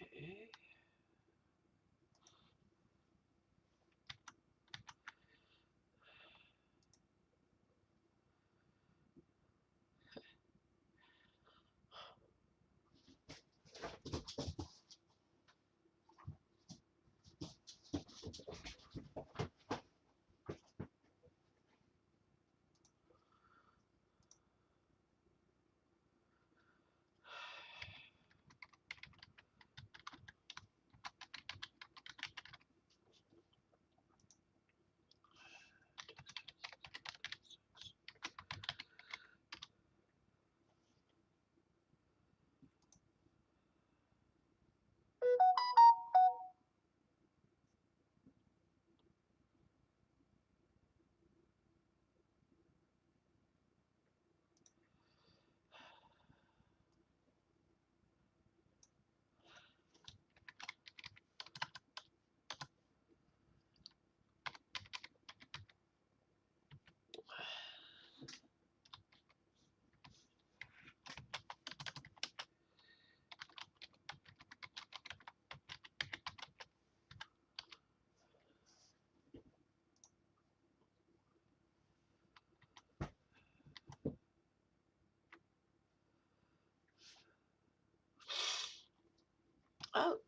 Okay.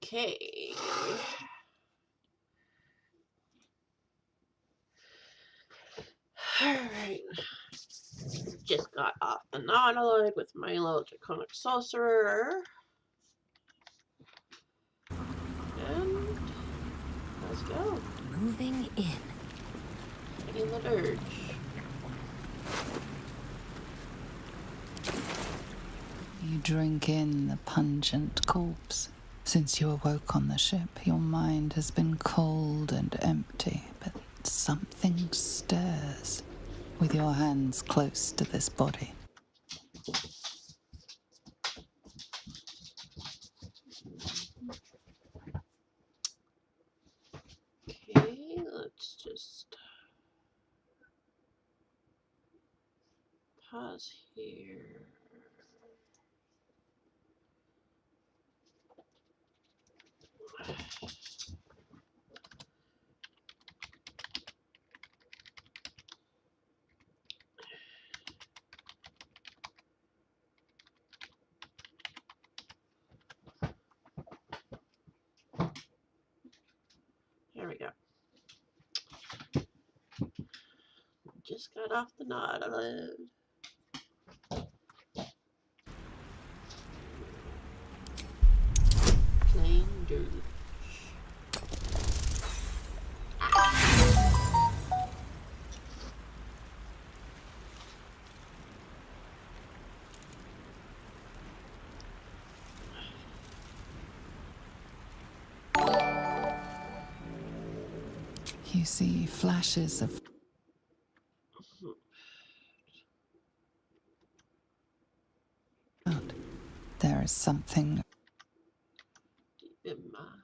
Okay. Alright. Just got off the Nautiloid with my little Draconic Sorcerer. And let's go. Moving in. Taking the dirge. You drink in the pungent corpse. Since you awoke on the ship, your mind has been cold and empty, but something stirs with your hands close to this body. Okay, let's just pause here. There we go. Just got off the Nautiloid. Plain dirge. You see flashes of out. There is something Deep in my heart.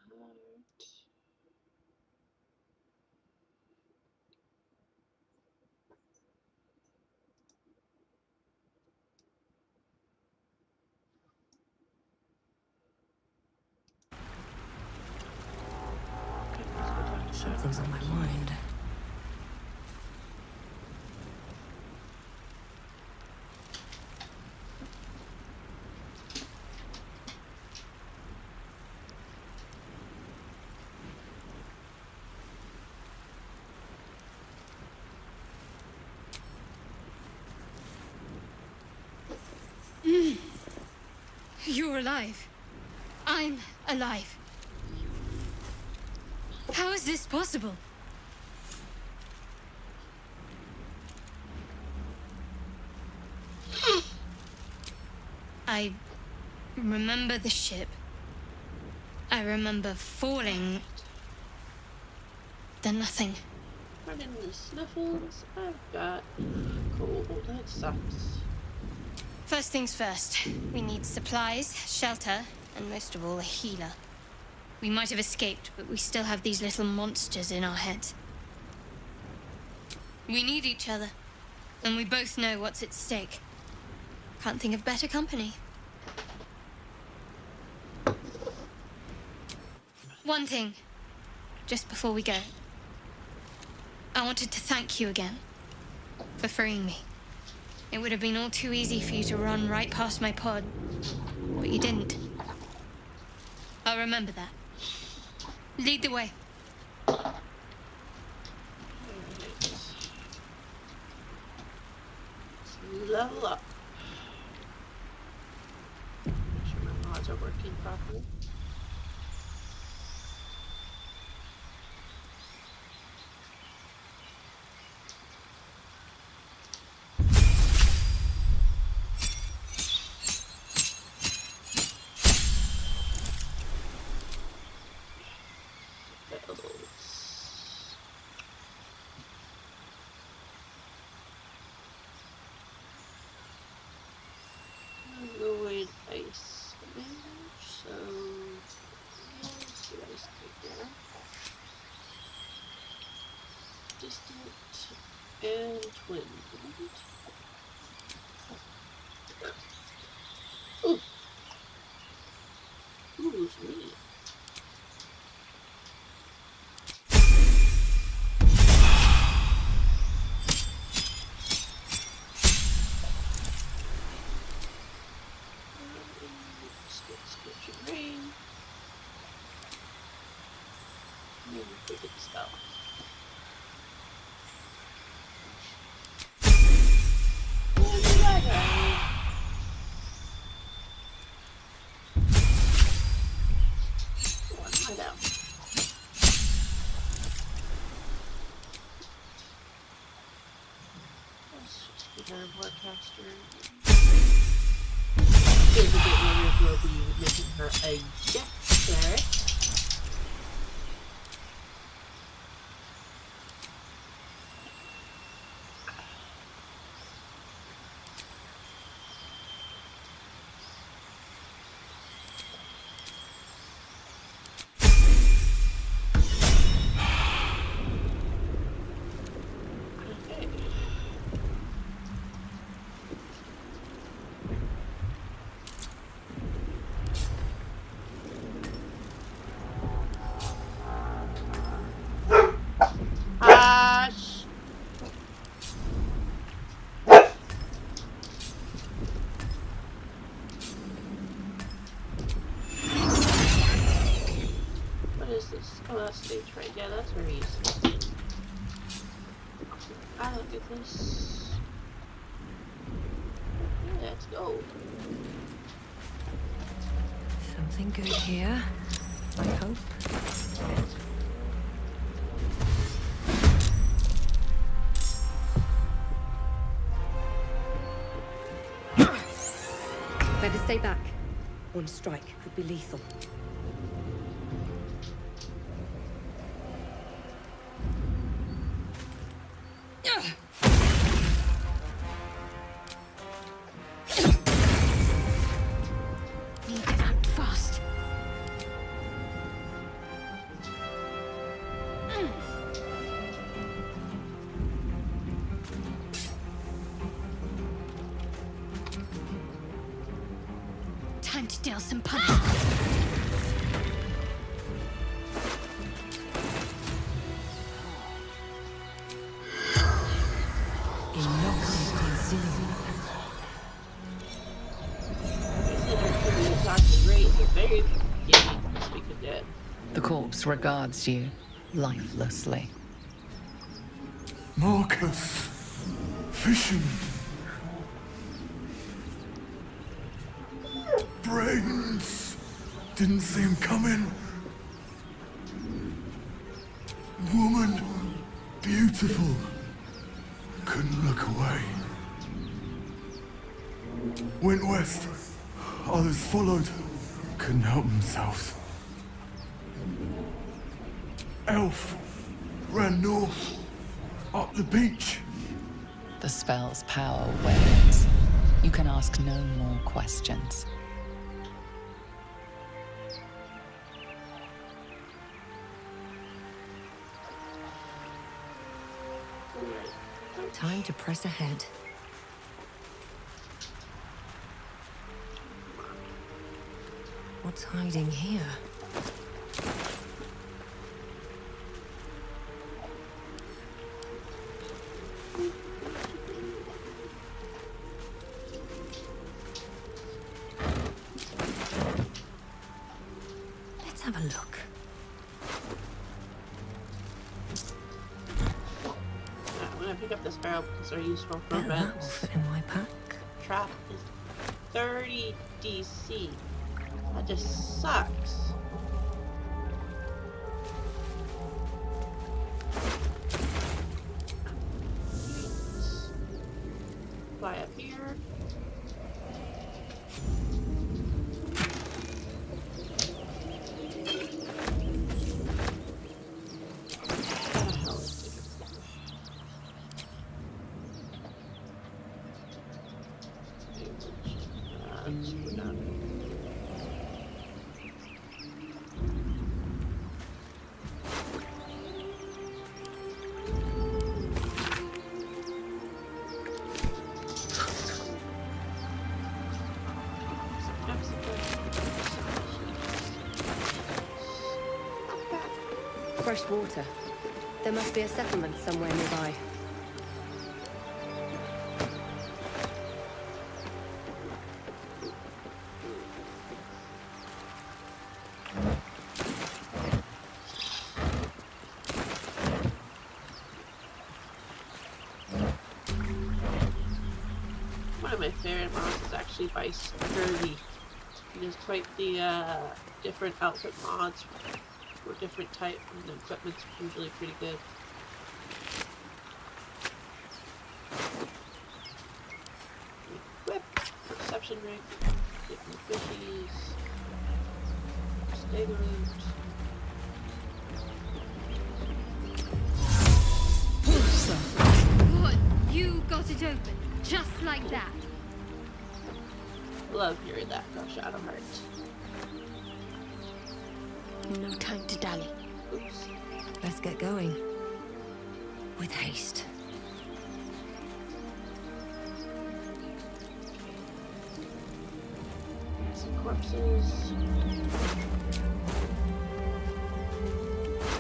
Something's on my mind. You're alive. I'm alive. How is this possible? I remember the ship. I remember falling. Then nothing. Running the sniffles. I've got cold. That sucks. First things first. We need supplies, shelter, and most of all, a healer. We might have escaped, but we still have these little monsters in our heads. We need each other, and we both know what's at stake. Can't think of better company. One thing, just before we go. I wanted to thank you again for freeing me. It would have been all too easy for you to run right past my pod, but you didn't. I'll remember that. Lead the way. Level up. Make sure my mods are working properly. Avoid ice damage, so let's do ice there. Distant and twin. Ooh. Ooh, sweet. Rain. Maybe we get the spell. Where did I go? One more down. Let's just be her broadcaster. Is a bit more will be making her a jester. What is this? Oh, that's stage right. Yeah, that's very easy. I look at this. Yeah, let's go. Something good here, I hope. Better stay back. One strike could be lethal. Need to act fast. Time to deal some punishment. The corpse regards you lifelessly. Marcus, fishing. Brains. Didn't see him coming. Woman, beautiful. Couldn't look away. Went west. Others followed. Couldn't help themselves. Elf ran north, up the beach. The spell's power wanes. You can ask no more questions. Time to press ahead. What's hiding here? pick up this arrow because they're useful for Bet that will events. fit in my pack. Trap is 30 DC. That just sucks. Fly up here. Fresh water. There must be a settlement somewhere nearby. One of my favorite mods is actually by Scurvy. There's quite the different outfit mods for different type, and the equipment's usually pretty good. Equip, perception ring, get more fishies, stay the route. What? You got it open, just like that. Love hearing that from Shadowheart. No time to dally. Oops. Let's get going. With haste. Some corpses.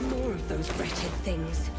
More of those wretched things.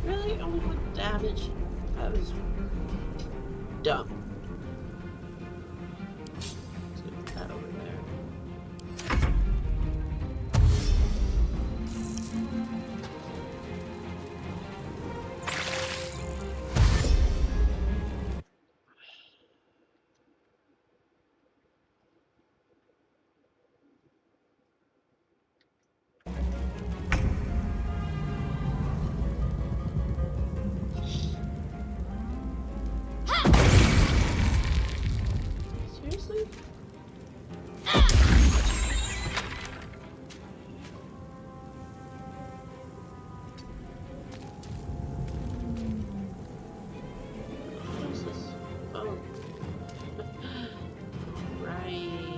Really? Only 1 damage? That was dumb. Let's get that over there. Seriously? What is this? Oh. Right.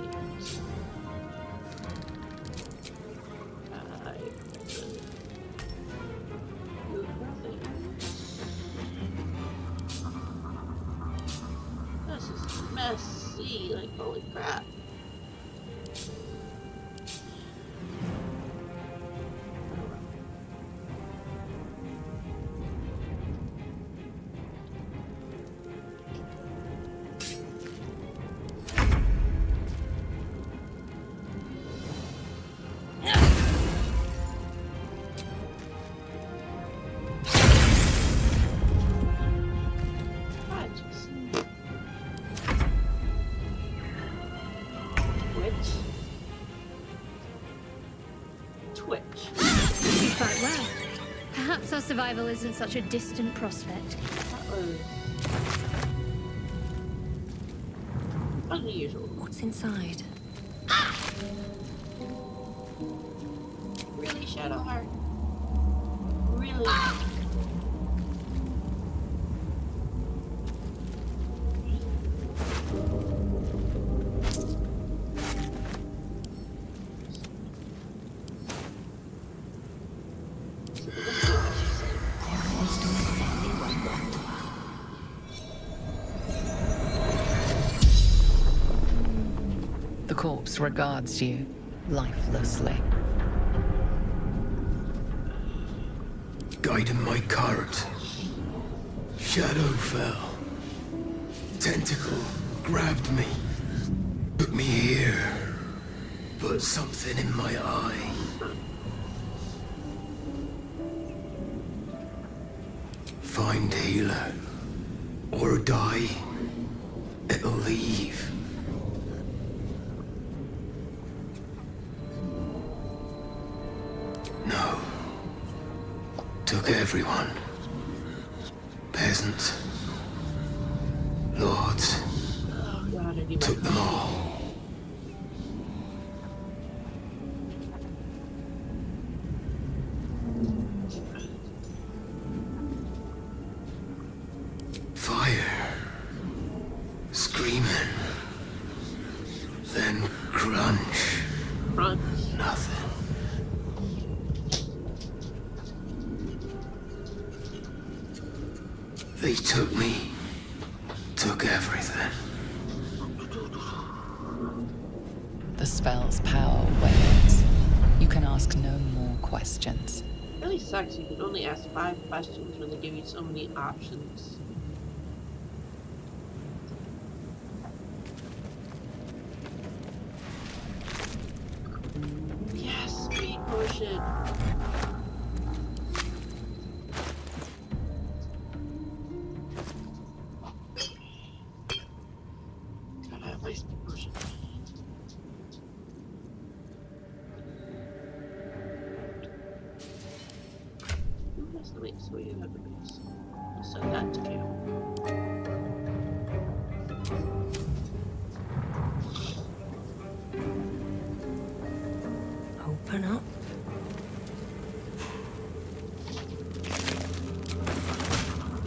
Move nothing. This is messy, like holy crap. I just Twitch. You fight well. Perhaps our survival isn't such a distant prospect. That was unusual. What's inside? Really, Shadowheart? Really? corpse regards you lifelessly. Guiding my cart. Shadow fell. Tentacle grabbed me. Took me here. Put something in my eye. Find healer. Or die. It'll leave. No. Took everyone. Peasants. Lords. Oh god, I need Took my them all. Fire. Screaming. Then crunch. front. Nothing. They took me. Took everything. The spell's power wanes. You can ask no more questions. It really sucks. You can only ask 5 questions when they give you so many options. Yes, speed potion. Gotta have my speed potion. Wait, so we have the base. We'll send that to you. Open up.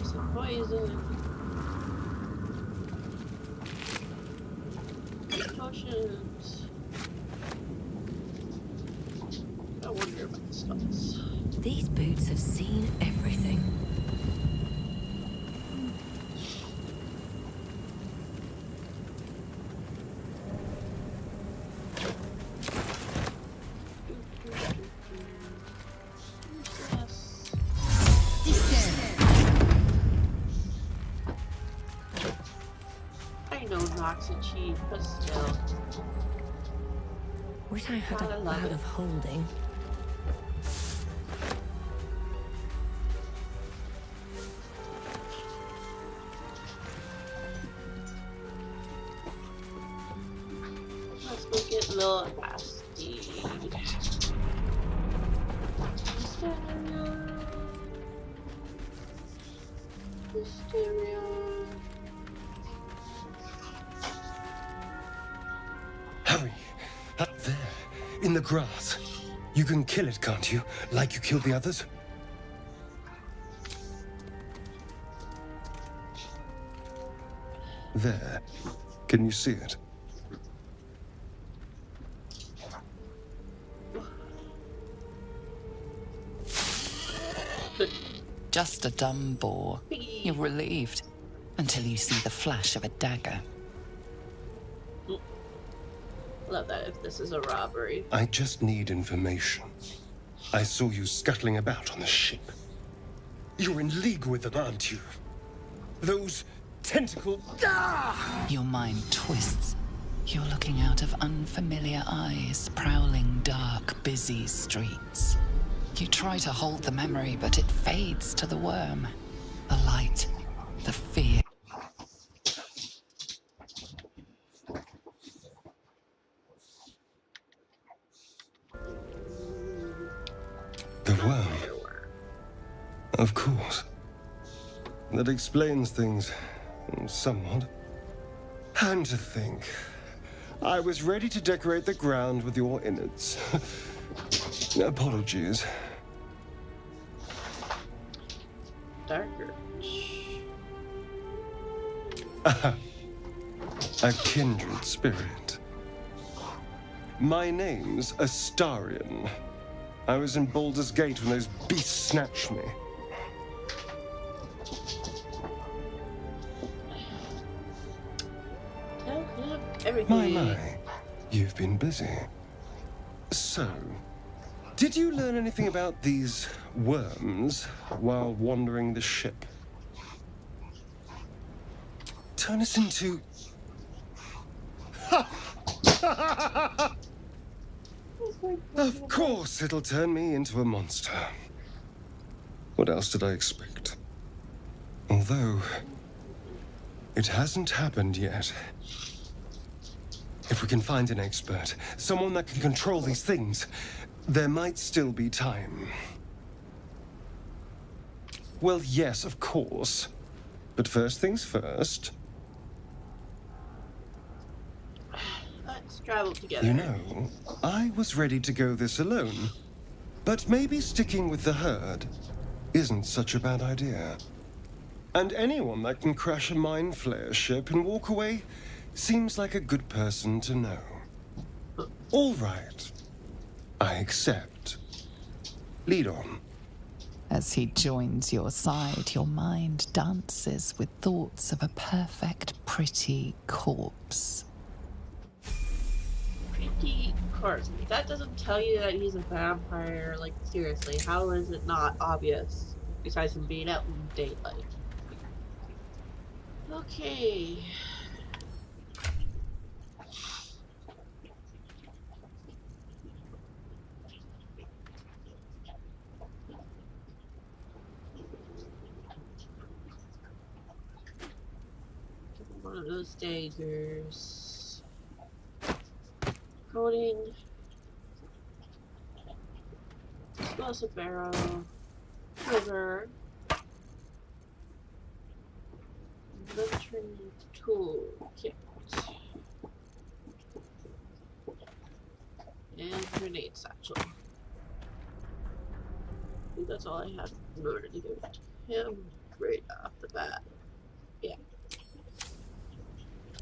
Some poison. Potions. I wonder about the skulls. These boots have seen everything. I know Nox a cheat, but still. Wish I had Gotta a love bag it. of holding. Let's go get a little nasty. Hysteria. Hurry! Up there, in the grass. You can kill it, can't you? Like you killed the others? There. Can you see it? Just a dumb boar. You're relieved until you see the flash of a dagger. Love that if this is a robbery. I just need information. I saw you scuttling about on the ship. You're in league with them, aren't you? Those tentacle... Ah! Your mind twists. You're looking out of unfamiliar eyes, prowling dark, busy streets. You try to hold the memory, but it fades to the worm. The light, the fear. The worm. Of course. That explains things somewhat. And to think, I was ready to decorate the ground with your innards. Apologies. Darker. A kindred spirit. My name's Astarion. I was in Baldur's Gate when those beasts snatched me. Tell him everything. My. You've been busy. So, did you learn anything about these worms while wandering the ship? Turn us into... Of course it'll turn me into a monster. What else did I expect? Although, it hasn't happened yet. If we can find an expert, someone that can control these things, there might still be time. Well, yes, of course. But first things first. Let's travel together. You know, I was ready to go this alone. But maybe sticking with the herd isn't such a bad idea. And anyone that can crash a mind flare ship and walk away seems like a good person to know. All right. I accept. Lead on. As he joins your side, your mind dances with thoughts of a perfect, pretty corpse. Pretty corpse. If that doesn't tell you that he's a vampire, like, seriously, how is it not obvious? Besides him being out in daylight. Okay. One of those daggers. Coding. Explosive arrow. Quiver. Veteran tool kit. And grenade satchel. I think that's all I have in order to give it to him right off the bat. Yeah.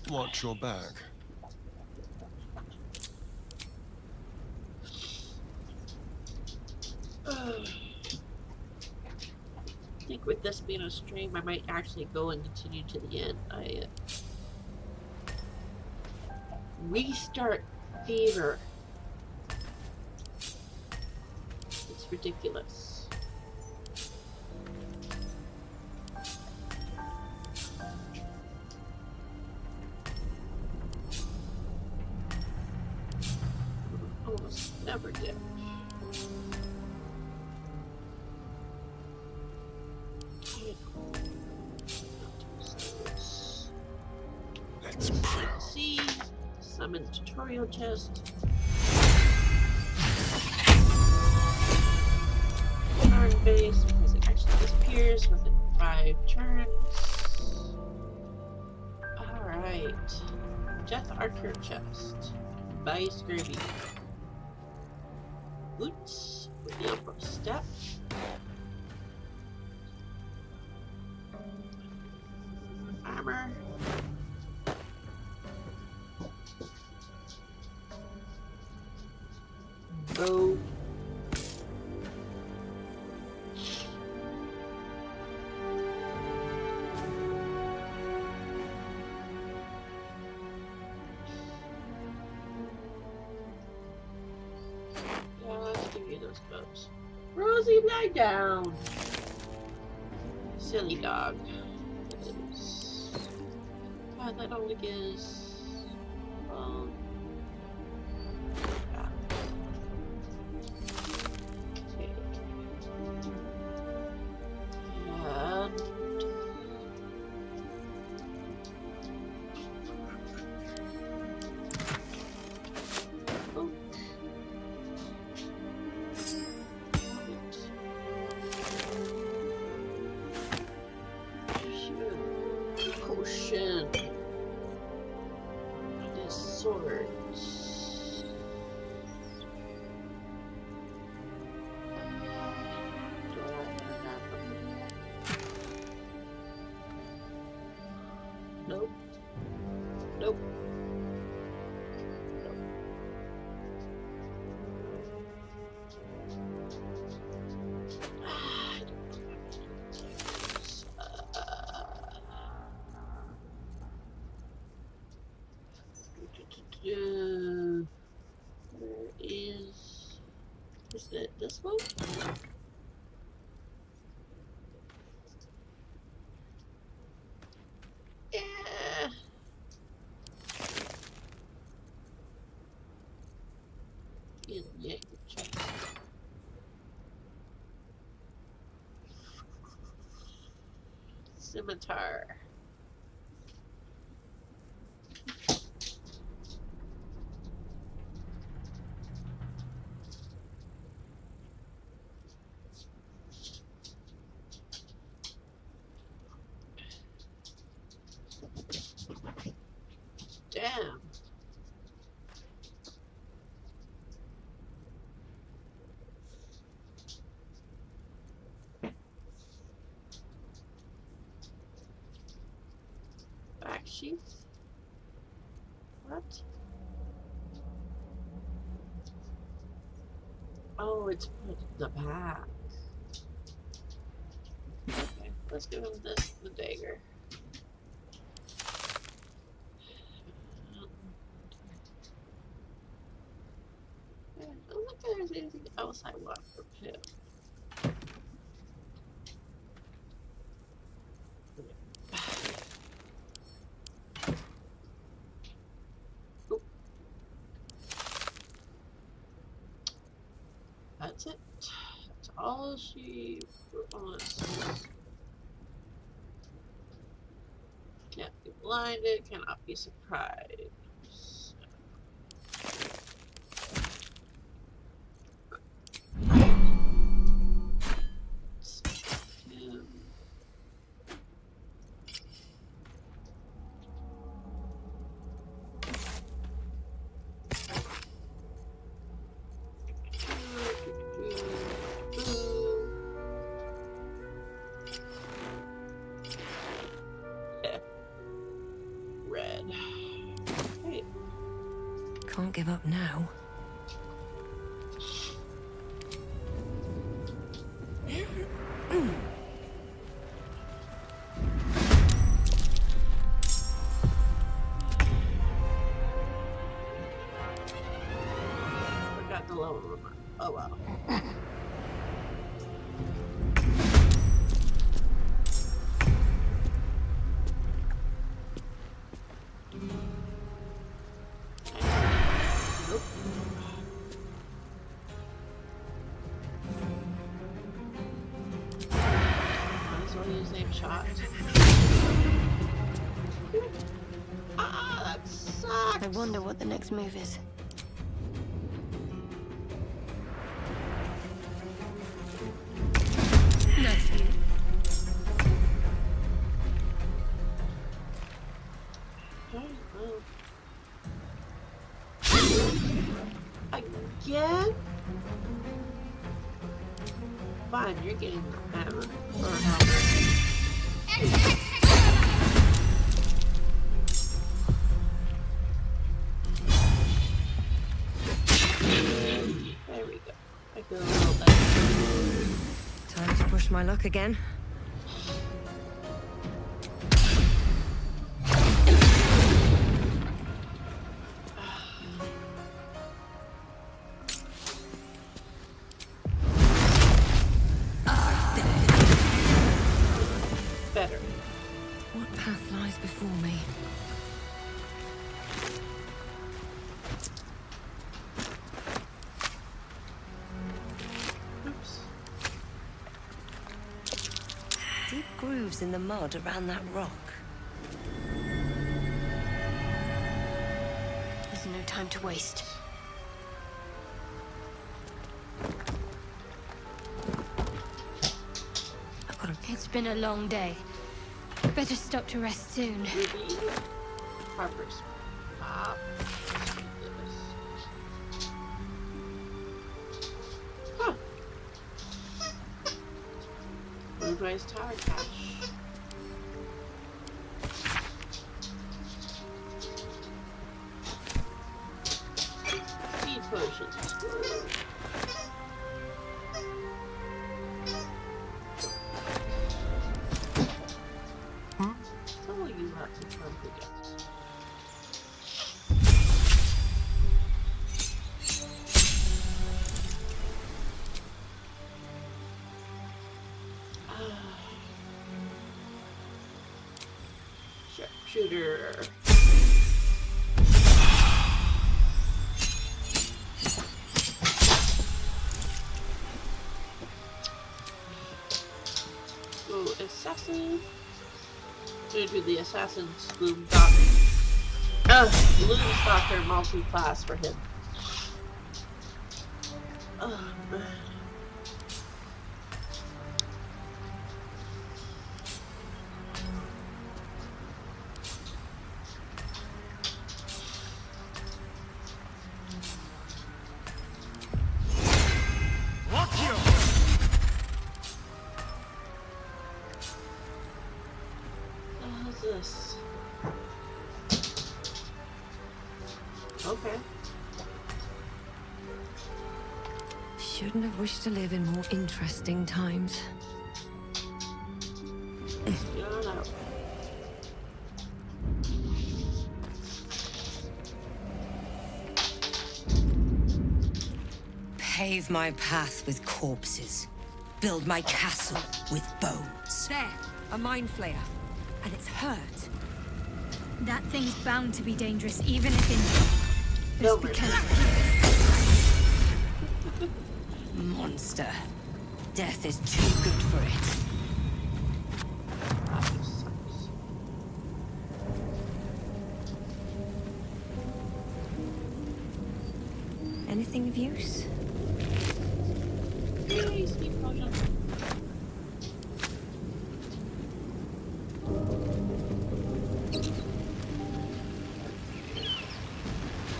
Watch your back. I think with this being a stream, I might actually go and continue to the end. Restart fever. It's ridiculous. Almost never did. Let's pray. See, summon tutorial chest. Turn base because it actually disappears within 5 turns. Alright. Death Archer chest. By Scurvy. Boots with the upper step. Armor. Bow. Yeah, let's give you those bows. Rosie, lie down. Silly dog. God, that only gives. Well. Yeah. Okay. And. Oh. Potion. Is it this one? Yeah. Yeah. Scimitar. Damn. Back sheath? What? Oh, it's put in the back. Okay, let's give him this, the dagger. I don't think there's anything else I want from him. Oop. That's it. That's all she wants. Can't be blinded, cannot be surprised. Red. Hey. Can't give up now. Forgot the lower one. Oh wow. Nope. Might as well use name shot. Ah, that sucks. I wonder what the next move is. Nice view. Again? Fine, you're getting the hammer. Or helmet. There we go. I feel a little better. Time to push my luck again. Better. What path lies before me? Oops. Deep grooves in the mud around that rock. There's no time to waste. I've got to... It's been a long day. Better stop to rest soon. Ruby. Harper's. Huh. Moonrise Tower cache. Speed potions. All you have to come forget. Sharpshooter. Oh, assassin. Gonna do the assassin's gloom stalker multi-class for him. Oh man. How's this? Okay. Shouldn't have wished to live in more interesting times. Get on out. Pave my path with corpses. Build my castle with bones. There, a mind flayer. And it's hurt. That thing's bound to be dangerous, even if in. No, Just because. Monster. Death is too good for it. Anything of use? Yay, speed potion.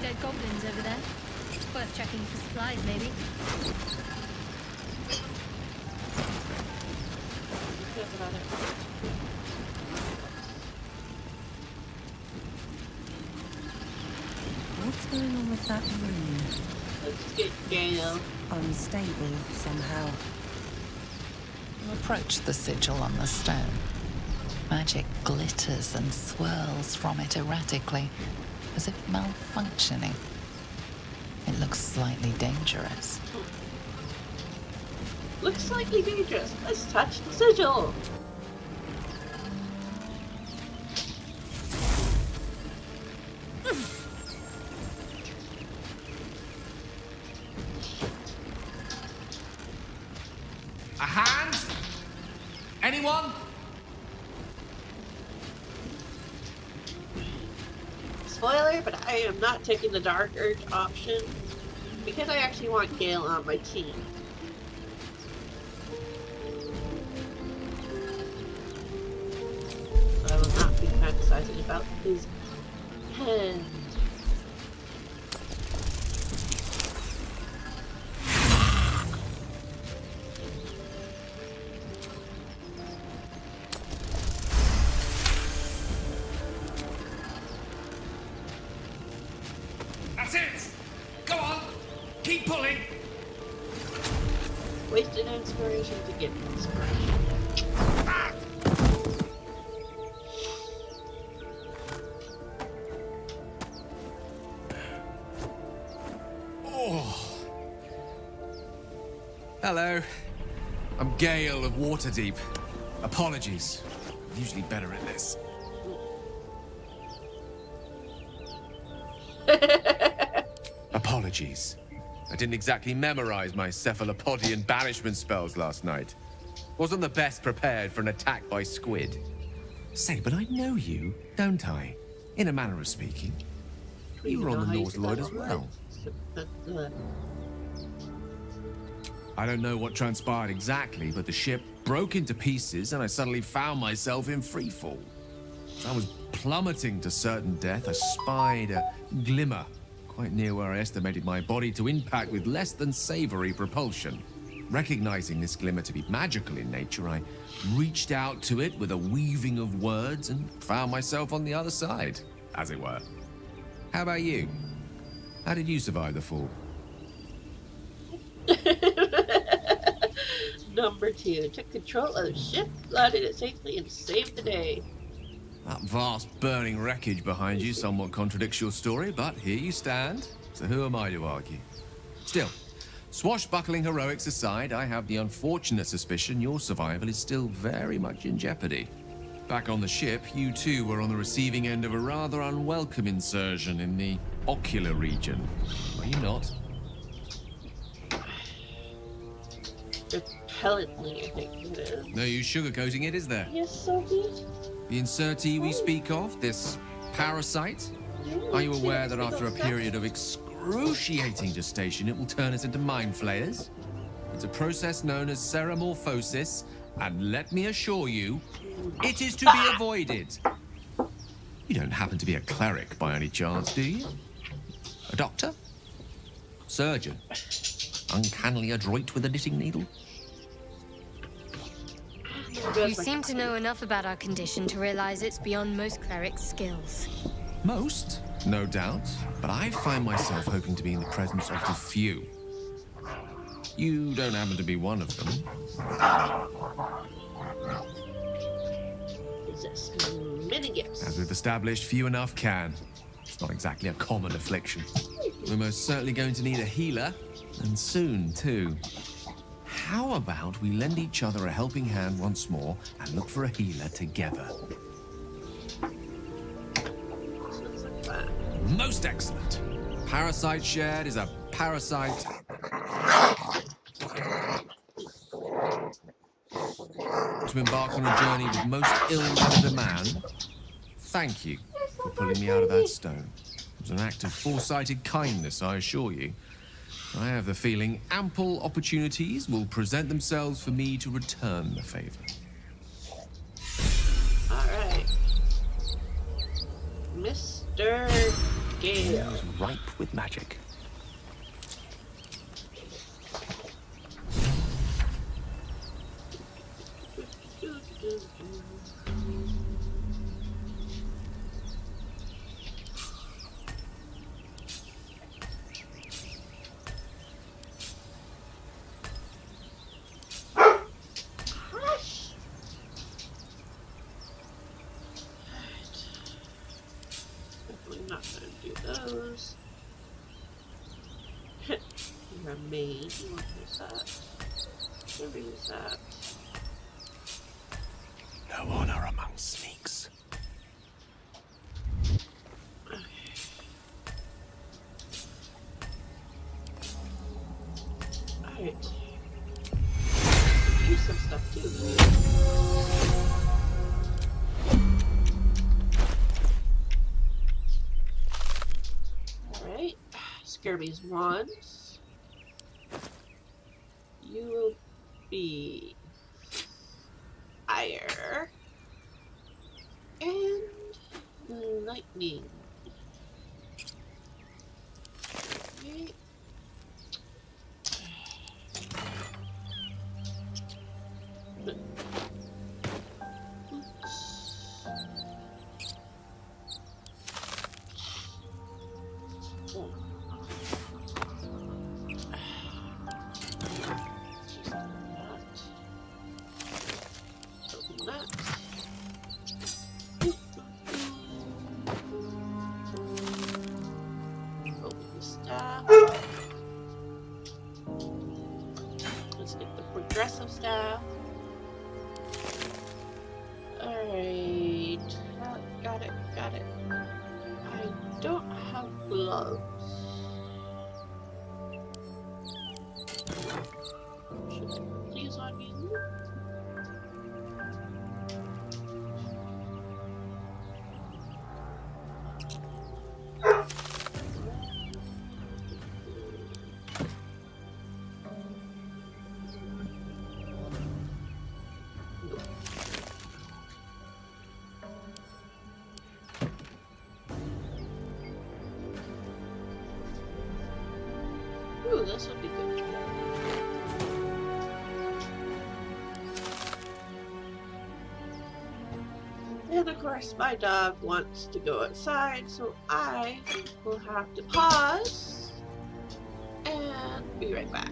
Dead goblins over there. Worth checking for supplies, maybe. Here's another. What's going on with that room? Let's get Gale. Unstable somehow. You approach the sigil on the stone. Magic glitters and swirls from it erratically, as if malfunctioning. It looks slightly dangerous. Looks slightly dangerous. Let's touch the sigil. A hand? Anyone? Spoiler, but I am not taking the Dark Urge option because I actually want Gale on my team. So I will not be fantasizing about his hand. That's it! Go on! Keep pulling! Wasted inspiration to get inspiration. Ah! Oh. Hello. I'm Gale of Waterdeep. Apologies. I'm usually better at this. Apologies. I didn't exactly memorize my cephalopodian banishment spells last night. Wasn't the best prepared for an attack by squid. Say, but I know you, don't I? In a manner of speaking. You were on the North Lloyd as well. I don't know what transpired exactly, but the ship broke into pieces and I suddenly found myself in freefall. As I was plummeting to certain death, I spied a glimmer quite near where I estimated my body to impact with less than savory propulsion. Recognizing this glimmer to be magical in nature, I reached out to it with a weaving of words and found myself on the other side, as it were. How about you? How did you survive the fall? Number 2. Took control of the ship, landed it safely, and saved the day. That vast burning wreckage behind you somewhat contradicts your story, but here you stand. So who am I to argue? Still, swashbuckling heroics aside, I have the unfortunate suspicion your survival is still very much in jeopardy. Back on the ship, you too were on the receiving end of a rather unwelcome insertion in the ocular region. Are you not? Repellently, I think it is. No use sugarcoating it, is there? Yes, Sophie? The insertee we speak of, this parasite? Are you aware that after a period of excruciating gestation, it will turn us into mind flayers? It's a process known as seromorphosis, and let me assure you, it is to be avoided. You don't happen to be a cleric by any chance, do you? A doctor? Surgeon? Uncannily adroit with a knitting needle? You seem to know enough about our condition to realize it's beyond most clerics' skills. Most, no doubt, but I find myself hoping to be in the presence of the few. You don't happen to be one of them. Possess many gifts. As we've established, few enough can. It's not exactly a common affliction. We're most certainly going to need a healer, and soon, too. How about we lend each other a helping hand once more and look for a healer together? Sounds like fun. Most excellent. Parasite shared is a parasite. To embark on a journey with most ill-mannered a man. Thank you for pulling me out of that stone. It was an act of foresighted kindness, I assure you. I have the feeling ample opportunities will present themselves for me to return the favor. Alright. Mr. Gale. It's ripe with magic. Definitely not gonna do those. Remain. What is that? What is that? No honor among sneaks. Alright. Do some stuff too. Alright. Scurvy's wands. You will be fire and lightning. Okay. Let's get the progressive staff. Alright. Got it, got it. I don't have gloves. Should I put these on me? Ooh, this would be good. And of course, my dog wants to go outside, so I will have to pause and be right back.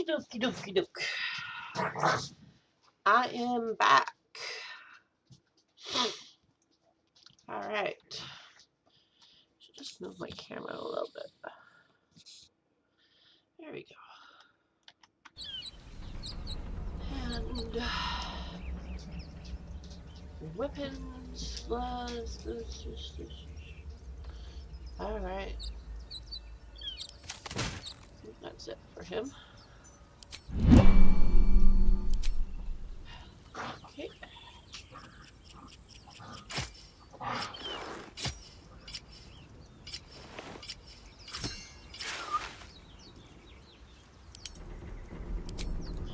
Okie doke. I am back. Alright. Should just move my camera a little bit. There we go. And weapons, gloves. Alright. That's it for him. Okay.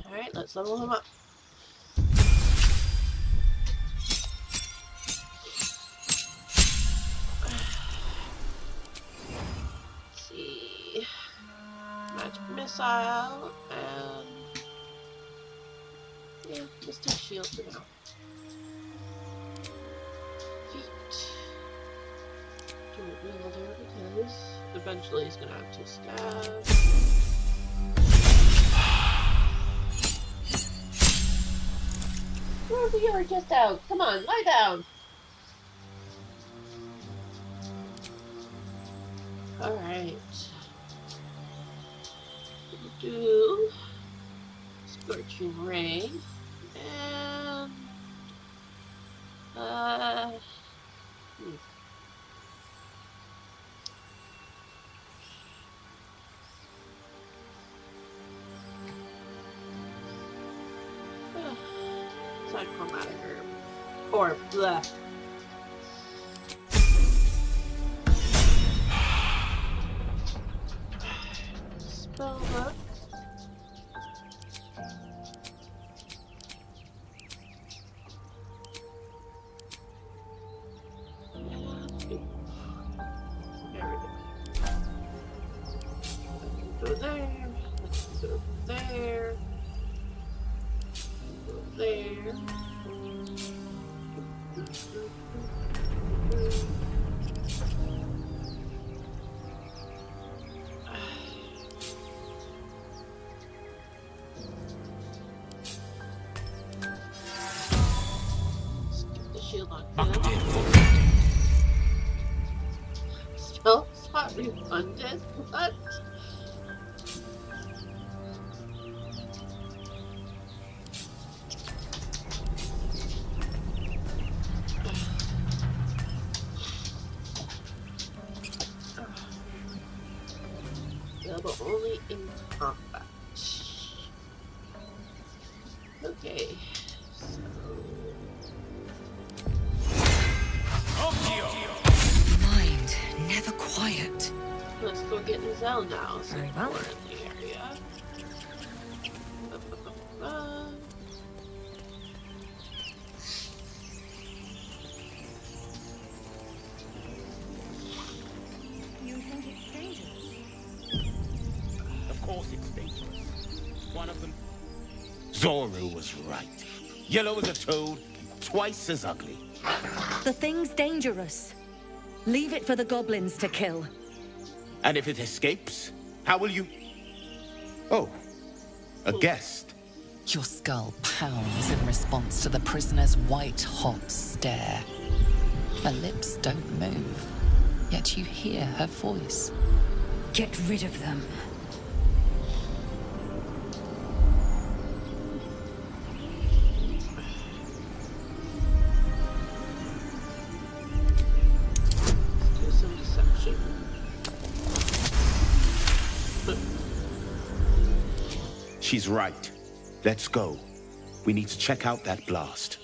Alright, let's level him up. Let's see. Magic missile and yeah, let's take shield for now. Feet. Do a wielder because eventually he's gonna have to stab. Wherever you are just out. Come on, lie down. Alright. Do Scorching Ray and Cychromatic herb or blah. Spell book. Go there. Go there. Go there. Skip the shield on him. Spell slot refunded? What? Available only in combat. Okay, so Mind never quiet. let's go get Zell now. So Very well. we're in the area. You think it's dangerous? Of course it's dangerous. One of them... Zoru was right. Yellow as a toad, twice as ugly. The thing's dangerous. Leave it for the goblins to kill. And if it escapes, how will you... Oh, a guest. Your skull pounds in response to the prisoner's white-hot stare. Her lips don't move, yet you hear her voice. Get rid of them. Do some deception. She's right. Let's go. We need to check out that blast.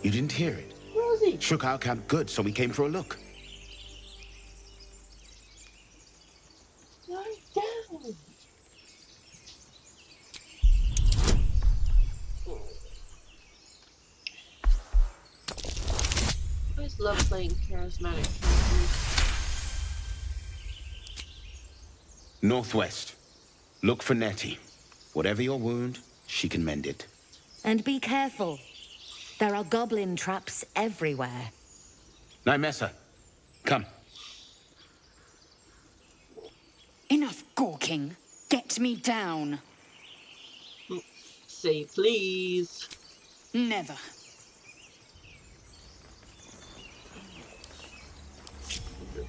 You didn't hear it? Where is he? Shook our camp good, so we came for a look. Lie down. I always love playing charismatic characters. Northwest. Look for Nettie. Whatever your wound, she can mend it. And be careful. There are goblin traps everywhere. Nymessa, come. Enough gawking. Get me down. Say please. Never.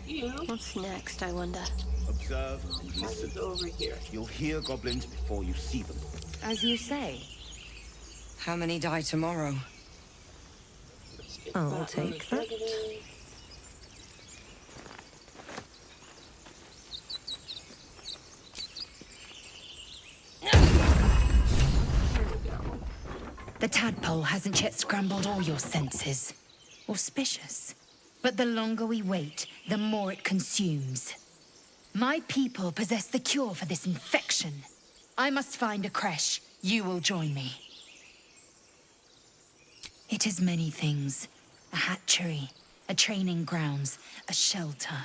You. What's next, I wonder? Observe and Let's listen. go over here. You'll hear goblins before you see them. As you say. How many die tomorrow? Let's get I'll that take really that. targeted. There we go. The tadpole hasn't yet scrambled all your senses. Auspicious. But the longer we wait, the more it consumes. My people possess the cure for this infection. I must find a creche. You will join me. It is many things. A hatchery, a training grounds, a shelter.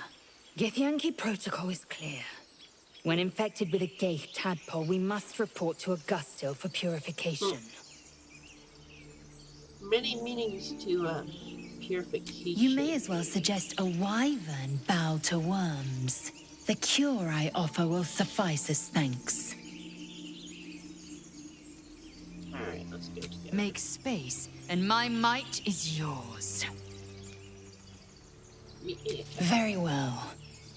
Githyanki protocol is clear. When infected with a ghaik tadpole, we must report to Augustil for purification. Many meanings to purification. You may as well suggest a wyvern bow to worms. The cure I offer will suffice as thanks. Alright, let's go together. Make space, and my might is yours. Meet me at Very well,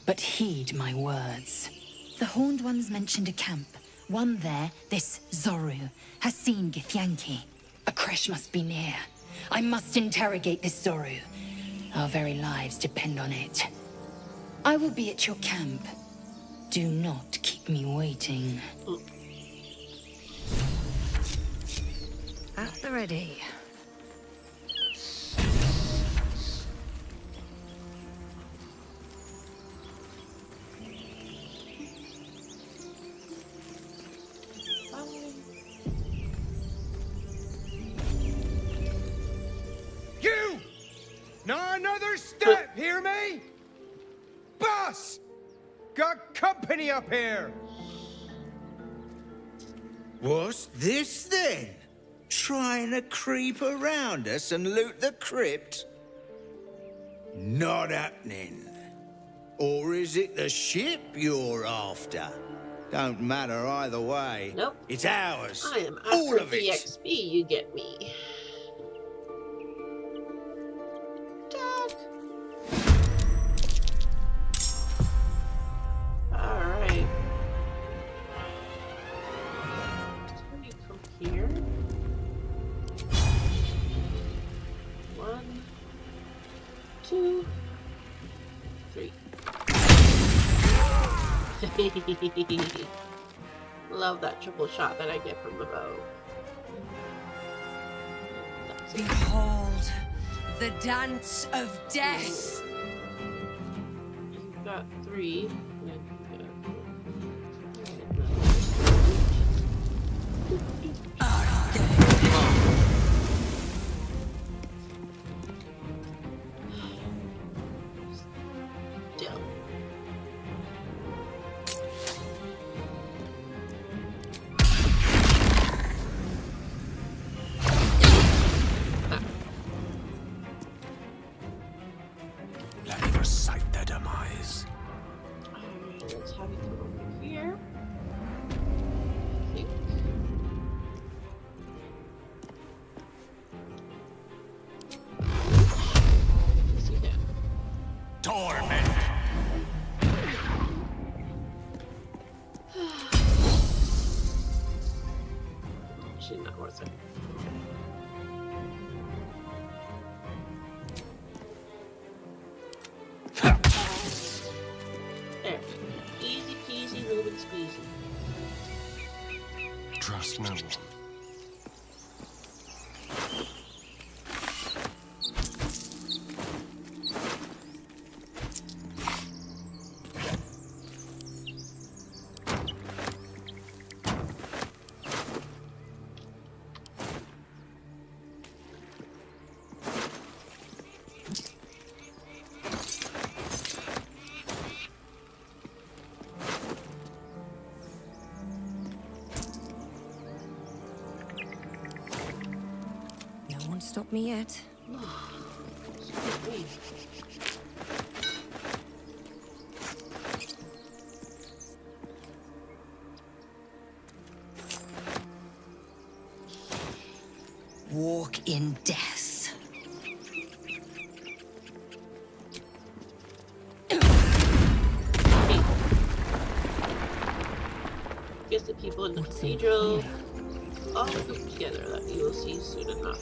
but heed my words. The Horned Ones mentioned a camp. One there, this Zoru, has seen Githyanki. A creche must be near. I must interrogate this Zoru. Our very lives depend on it. I will be at your camp. Do not keep me waiting. At the ready. You! Not another step, hear me? Boss! Got company up here! What's this then? Trying to creep around us and loot the crypt? Not happening. Or is it the ship you're after? Don't matter either way. Nope. It's ours. I am all after of it. the XP, you get me. Dad. Alright. Can you come here? 1, 2, 3. Love that triple shot that I get from the bow. Behold, the dance of death. You've got 3. Still. Let me recite their demise. Alright, let's have you come over here. I think. See that? Torment! Actually, not worth it. There. Easy peasy, lemon squeezy. Trust no one. No one stopped me yet. Wait. walk in death. I guess the people in the cathedral all group together that you will see soon enough.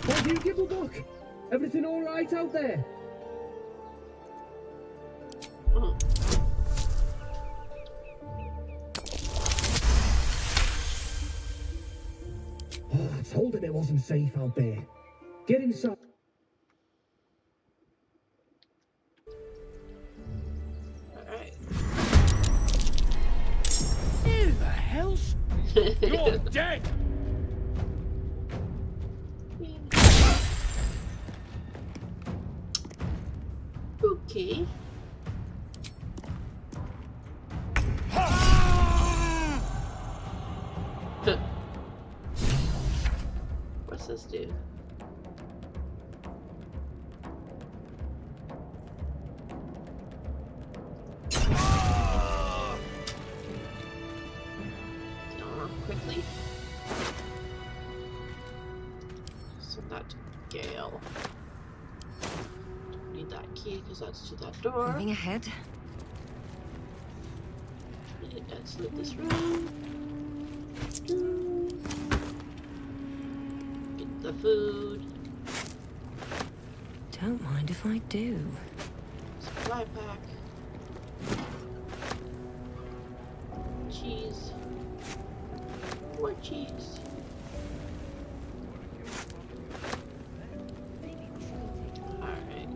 What do you give a buck? Everything all right out there? Oh, I told him it wasn't safe out there. Get inside. Alright. Who the hell's... You're dead! Okay. What's this do? Quickly. Send that to Gale. Don't need that key because that's to that door. Moving ahead. Let's loot this room. Get the food. Don't mind if I do. Supply pack. Cheese. More cheese. Alright.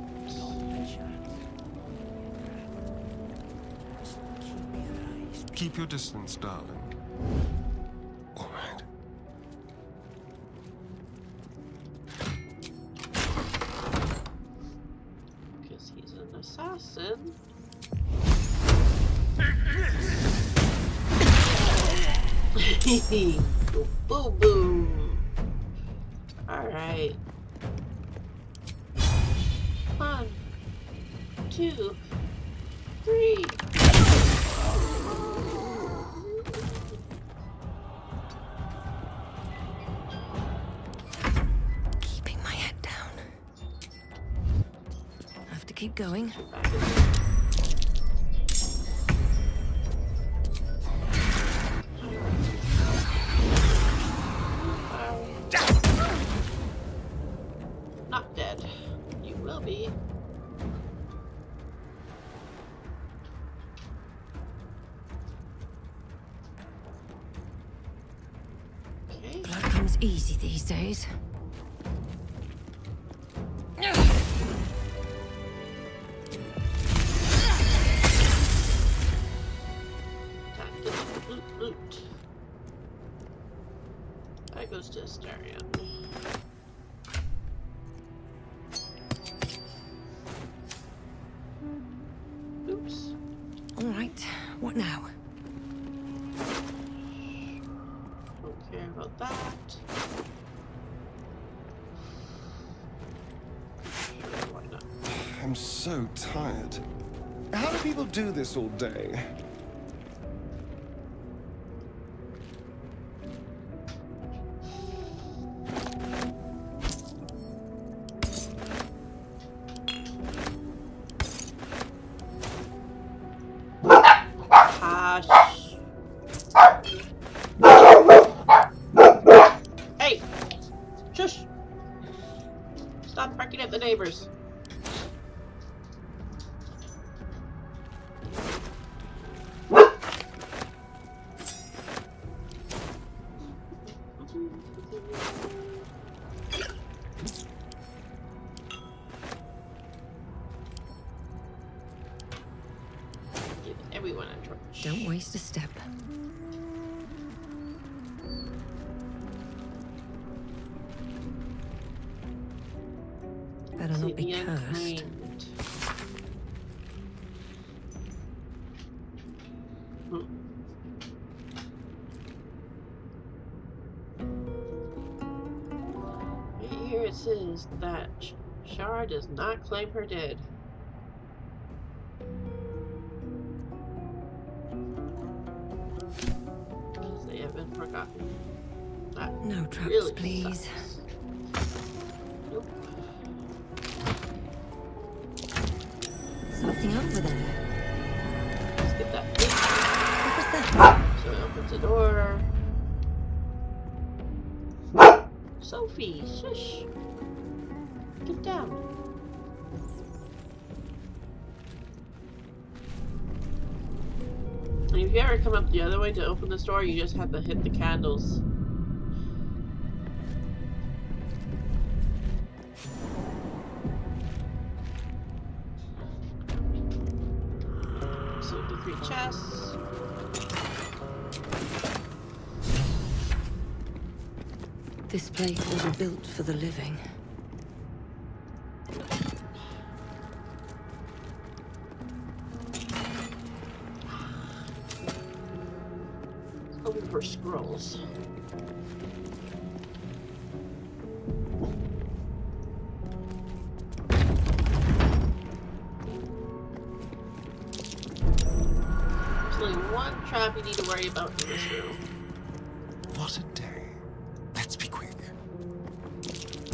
Keep your distance, darling. All right. Because he's an assassin. Boom, boom. Alright. 1, 2, 3. Keeping my head down. Have to keep going. Not dead. You will be. Okay. Blood comes easy these days. Loot, loot. That goes to Astarion. Oops. All right, what now? Don't care about that. Sure, why not? I'm so tired. How do people do this all day? Hey! Shush! Stop barking at the neighbors. we want to torch. Don't waste a step. Better not be cursed. Here it says that Shara does not claim her dead. Because they have been forgotten. That no traps, really please. Sucks. Nope. Something over there. Let's get that. What was that? So it opens the door. Sophie, shush. Get down. And if you ever come up the other way to open this door, you just have to hit the candles. So the 3 chests. This place wasn't built for the living. Over for scrolls. There's only one trap you need to worry about in this room. What a day. Let's be quick.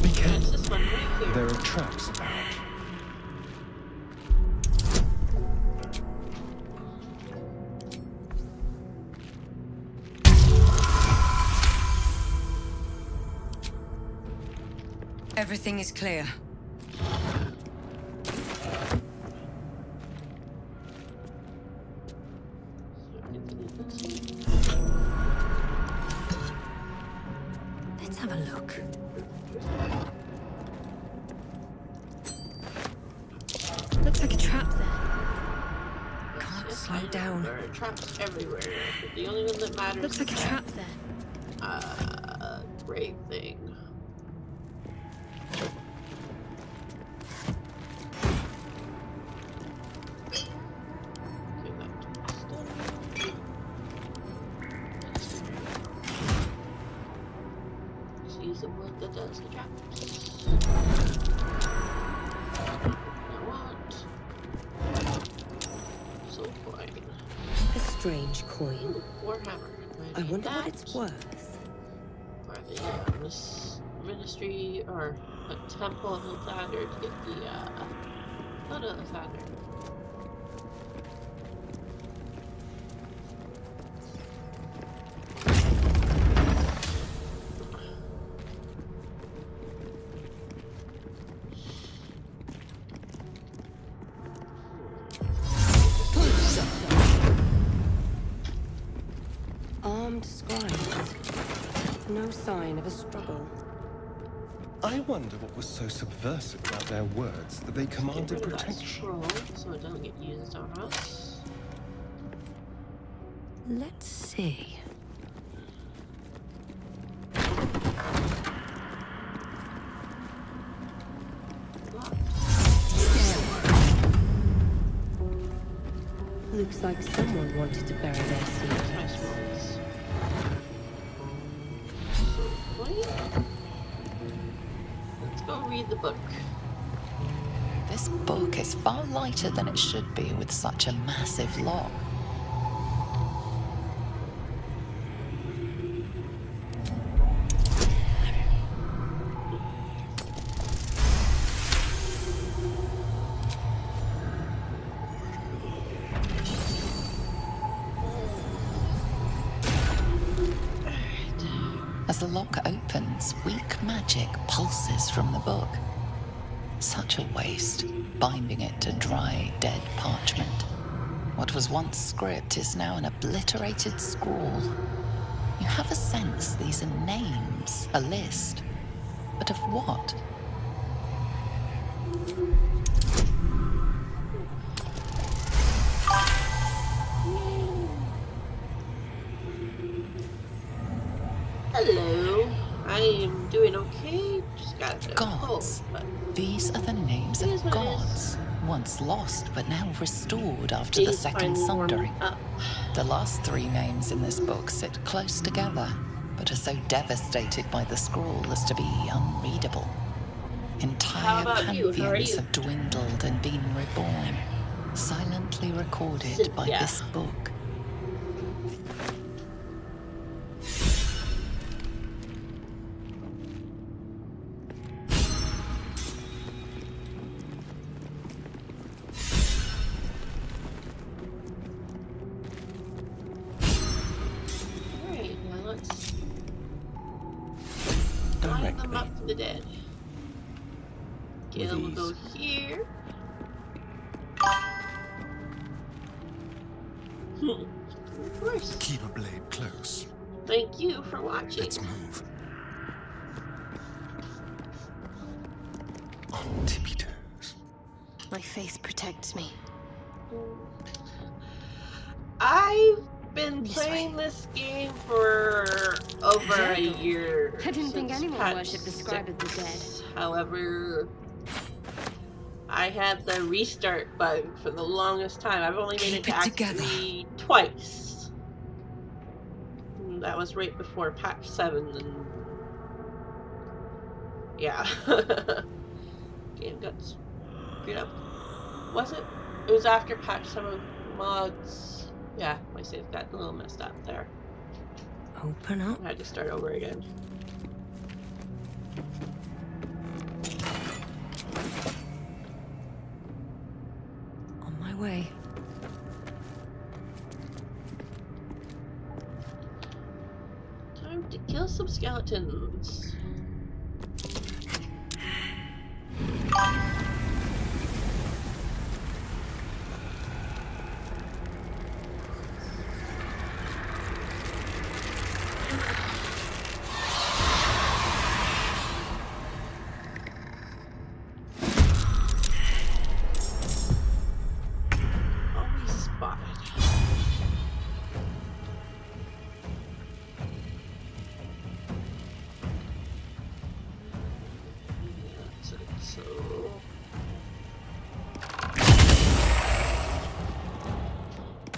Be careful. It's this one right here. There are traps about. Everything is clear. Let's have a look. Looks like a trap there. Can't slow down. There are traps everywhere, but the only one that matters Looks like a is trap there. great thing. Use the one that does the traps. I want soul coin. A strange coin. Ooh, Warhammer. I wonder what it's worth. For the ministry or a temple of the Thunder to get the blood of the Thunder. Armed scribes. No sign of a struggle. I wonder what was so subversive about their words that they commanded protection. Scroll so it doesn't get used on us. Let's see. Looks like someone wanted to bury their secrets. Let's go read the book. This book is far lighter than it should be with such a massive lock. As the lock opens, weak magic pulses from the book. Such a waste, binding it to dry, dead parchment. What was once script is now an obliterated scrawl. You have a sense these are names, a list. But of what? Hello. I am doing okay. Just got a bit of a cold, Gods. but These are the names it is of what it gods, once lost but now restored after the Days second finally warming sundering. up. The last three names in this book sit close together, but are so devastated by the scroll as to be unreadable. How Entire about you? How are pantheons you? have dwindled and been reborn, silently recorded by Yeah. this book. Alright, well let's line them up to the dead. Gale will go here. Of course. Keep a blade close. Thank you for watching. Let's move. On tippy toes. My faith protects me. I've been playing this game for over a year. I didn't think since anyone patch worshipped the scribe of the dead. 6. However, I had the restart bug for the longest time. I've only made it to Act 3 twice. And that was right before patch 7, and yeah. Game got screwed up. Was it? It was after patch 7 mods. Yeah, my save got a little messed up there. Open up. I had to start over again. On my way. Time to kill some skeletons. Always spotted. That's it, so...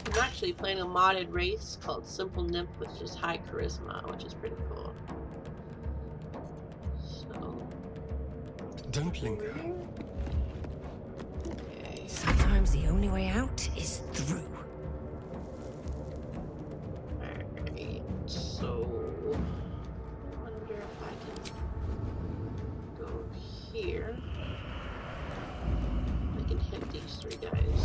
I'm actually playing a modded race called Simple Nymph with just high charisma, which is pretty cool. So... Don't linger. Okay. Sometimes the only way out is through. Alright, so... I wonder if I can go here. I can hit these 3 guys.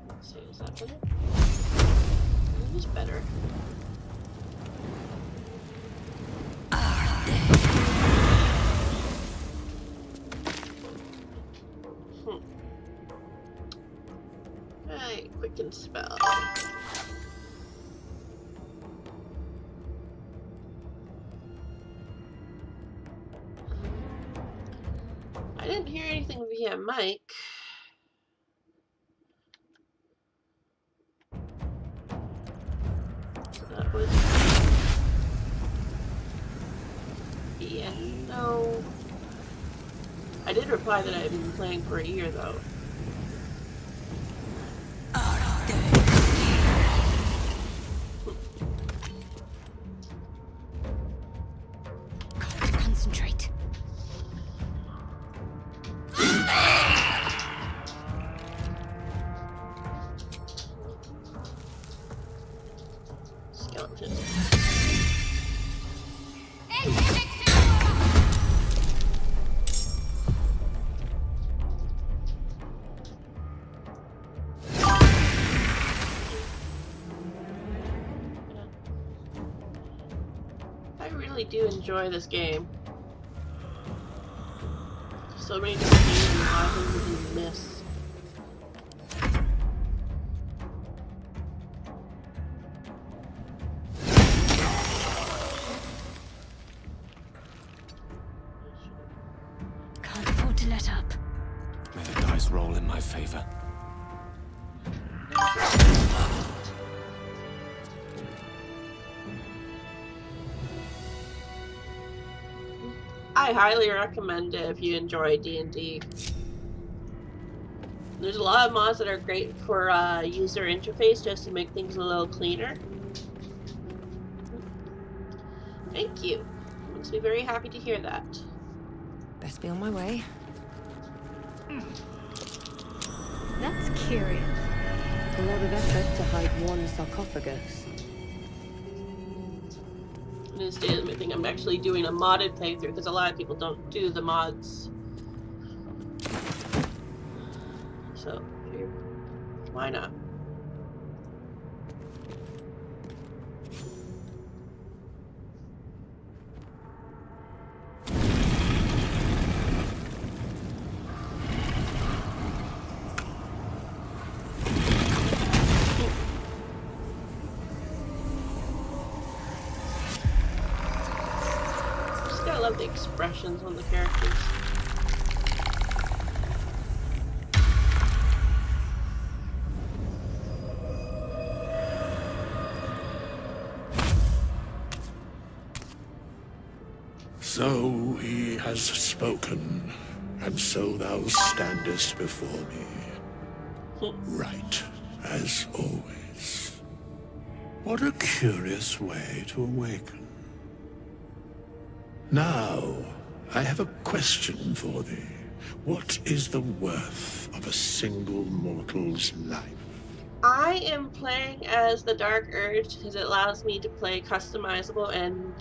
Let's see, is that better? It is better. Alright, quicken spell. I didn't hear anything via mic. So that was... Yeah, no. I did reply that I had been playing for a year though. Concentrate. Skeleton. I really do enjoy this game. So many different games and a lot of things we can miss. May the dice roll in my favor. I highly recommend it if you enjoy D&D. There's a lot of mods that are great for user interface just to make things a little cleaner. Thank you. Makes me very happy to hear that. Best be on my way. That's curious. A lot of effort to hide one sarcophagus. Instead, I think I'm actually doing a modded playthrough because a lot of people don't do the mods. So, why not? I love the expressions on the characters. So he has spoken, and so thou standest before me. Right, as always. What a curious way to awaken. Now, I have a question for thee. What is the worth of a single mortal's life? I am playing as the Dark Urge because it allows me to play customizable, and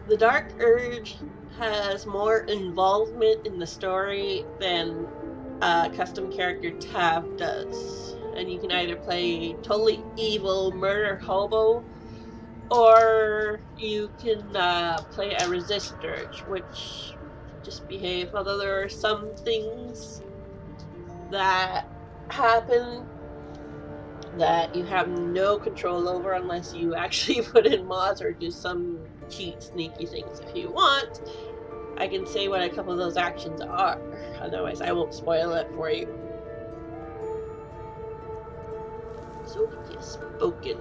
the Dark Urge has more involvement in the story than custom character Tav does. And you can either play totally evil murder hobo, or you can play a resist Urge, which just behave. Although there are some things that happen that you have no control over unless you actually put in mods or do some cheat sneaky things. If you want, I can say what a couple of those actions are. Otherwise, I won't spoil it for you. So he has spoken.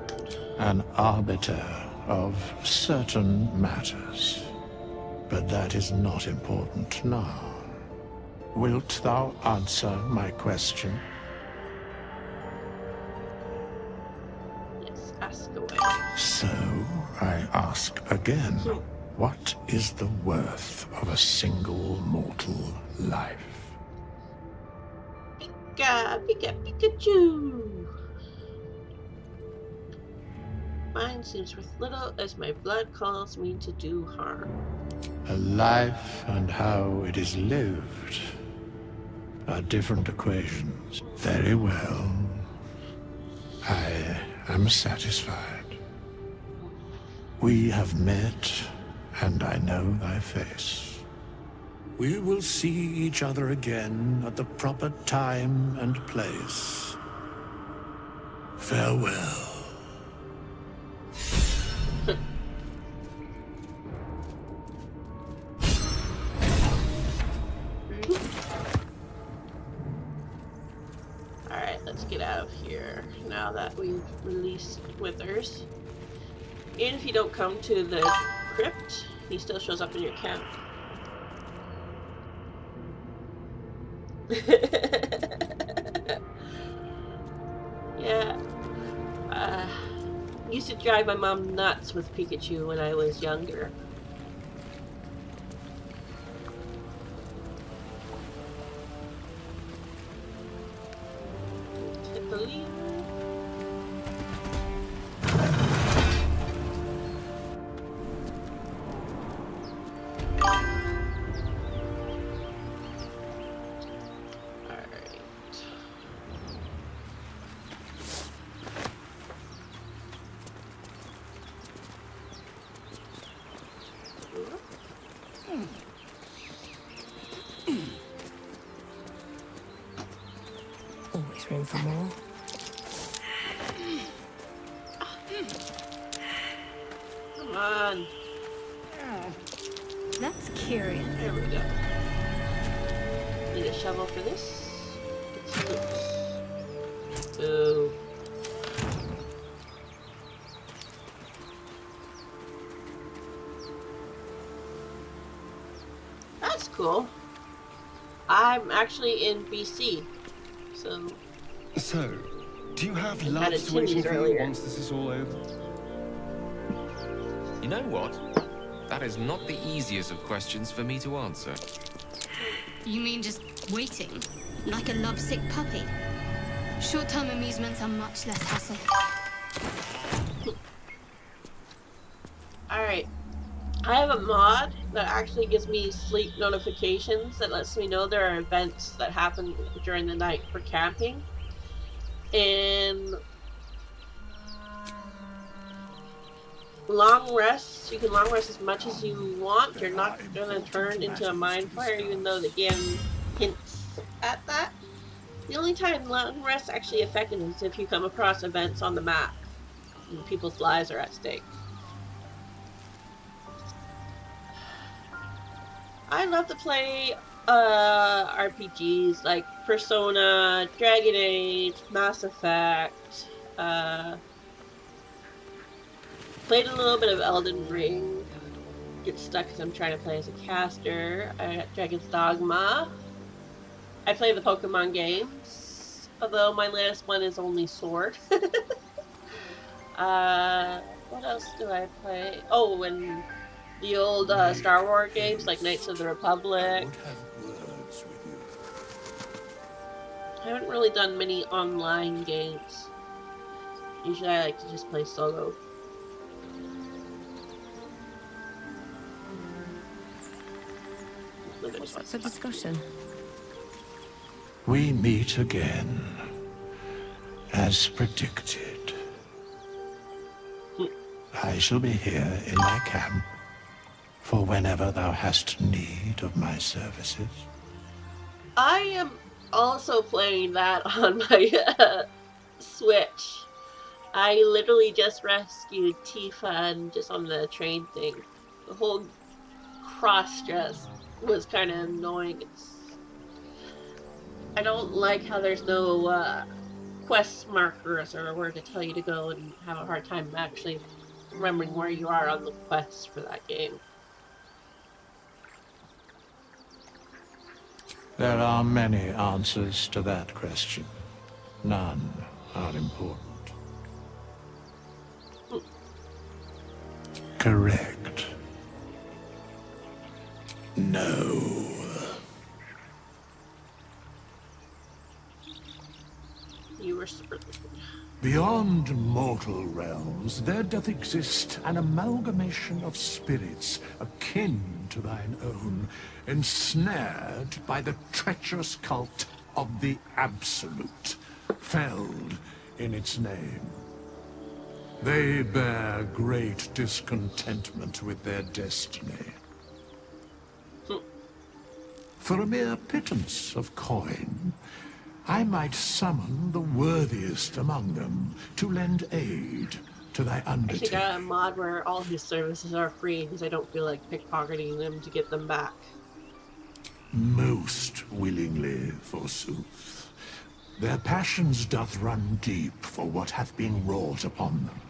An arbiter of certain matters. But that is not important now. Wilt thou answer my question? Yes, ask away. So, I ask again. What is the worth of a single mortal life? Pika, Pika, Pikachu! Mine seems worth little as my blood calls me to do harm. A life and how it is lived are different equations. Very well. I am satisfied. We have met, and I know thy face. We will see each other again at the proper time and place. Farewell. Alright, let's get out of here now that we've released Withers. Even if you don't come to the crypt, he still shows up in your camp. Yeah. Used to drive my mom nuts with Pikachu when I was younger. Tickly. Always room for more. Come on. That's curious. There we go. Need a shovel for this. Ooh. That's cool. I'm actually in BC, so. So, do you have loves waiting for you once this is all over? You know what? That is not the easiest of questions for me to answer. You mean just waiting? Like a lovesick puppy? Short-term amusements are much less hassle. Alright. I have a mod that actually gives me sleep notifications that lets me know there are events that happen during the night for camping. And long rests, you can long rest as much as you want. You're not gonna turn into a mind fire, even though the game hints at that. The only time long rest actually effective is if you come across events on the map and people's lives are at stake. I love to play RPGs like Persona, Dragon Age, Mass Effect. Played a little bit of Elden Ring. Get stuck because I'm trying to play as a caster. I got Dragon's Dogma. I play the Pokemon games, although my latest one is only Sword. What else do I play? Oh, and the old Star Wars games like Knights of the Republic. I haven't really done many online games. Usually I like to just play solo. What's up for discussion? We meet again, as predicted. I shall be here in my camp for whenever thou hast need of my services. I am also playing that on my Switch. I literally just rescued Tifa and just on the train thing. The whole cross-dress was kind of annoying. I don't like how there's no quest markers or where to tell you to go, and have a hard time actually remembering where you are on the quest for that game. There are many answers to that question. None are important. Correct. No. You were super. Beyond mortal realms, there doth exist an amalgamation of spirits akin to thine own, ensnared by the treacherous cult of the Absolute, felled in its name. They bear great discontentment with their destiny. For a mere pittance of coin, I might summon the worthiest among them to lend aid to thy I undertaking. should got a mod where all his services are free because I don't feel like pickpocketing them to get them back. Most willingly, forsooth. Their passions doth run deep for what hath been wrought upon them.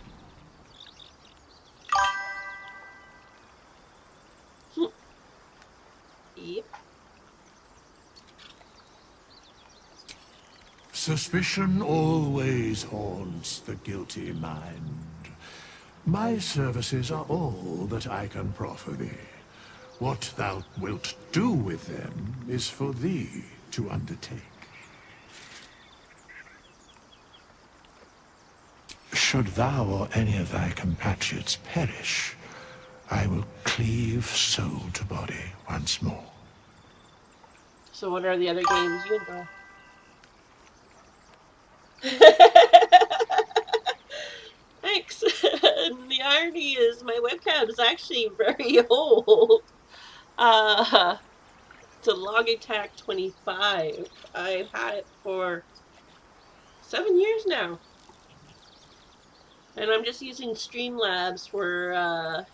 Yep. Suspicion always haunts the guilty mind. My services are all that I can proffer thee. What thou wilt do with them is for thee to undertake. Should thou or any of thy compatriots perish, I will cleave soul to body once more. So what are the other games you enjoy? Thanks. The irony is my webcam is actually very old. It's a Logitech 25. I've had it for 7 years now. And I'm just using Streamlabs for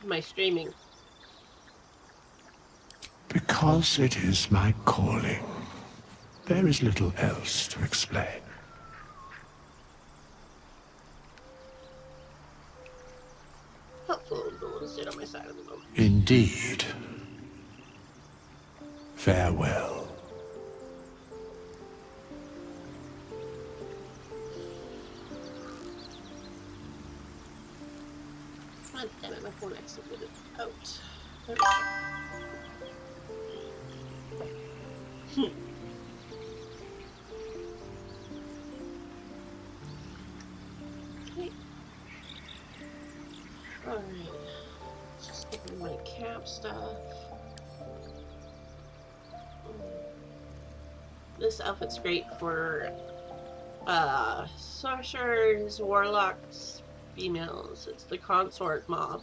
my streaming. Because it is my calling. There is little else to explain. Helpful no one stayed on my side at the moment. Indeed. Farewell. God damn it, my phone accidentally out. There we go. Okay. Alright. Just open my camp stuff. This outfit's great for sorcerers, warlocks, females. It's the consort mob.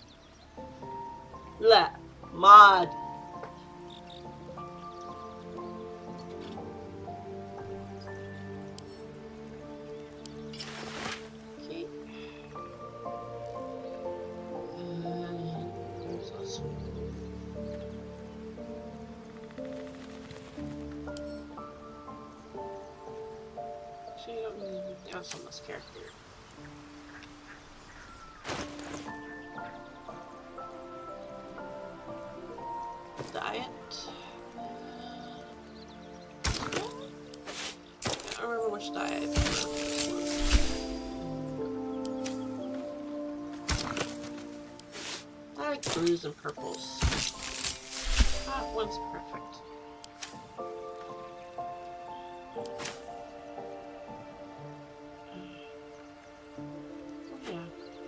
Mod. Okay. There's also actually, I don't really need else on this character. Diet. I don't remember which diet. I like blues and purples. That one's perfect.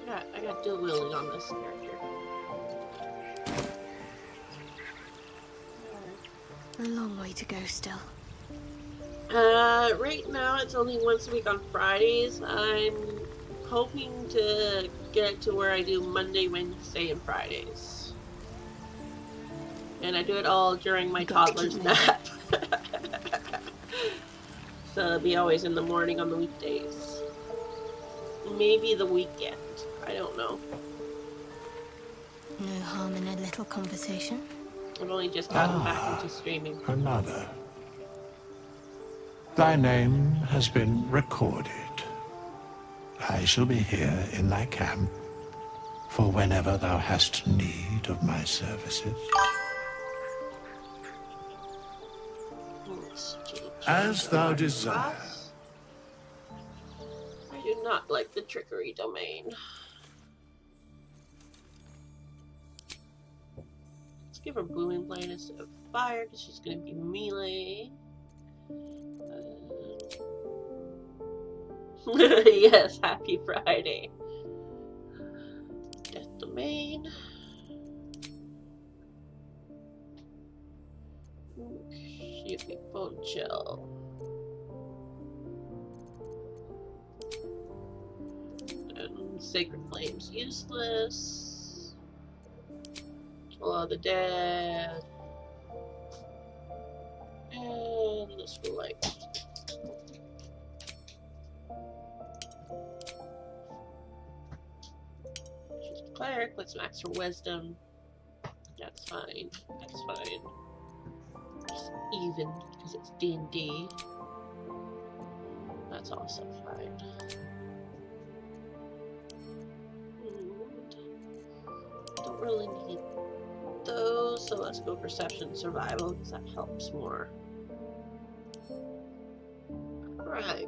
Yeah, I got dual wielding on this character. A long way to go still. Right now it's only once a week on Fridays. I'm hoping to get it to where I do Monday, Wednesday, and Fridays. And I do it all during my toddler's nap. So it'll be always in the morning on the weekdays. Maybe the weekend. I don't know. No harm in a little conversation. I've only just gotten back into streaming. Another. Thy name has been recorded. I shall be here in thy camp for whenever thou hast need of my services. As thou desire. I do not like the trickery domain. Let's give her booming blade instead of fire because she's going to be melee. Yes, happy Friday. Death domain. She'll be bone chill. And sacred flames useless. Kill all the dead. And this will like. She's a cleric. Let's max her wisdom. That's fine. That's fine. Just even because it's D&D. That's also fine. Don't really need those, so let's go perception survival because that helps more. Right.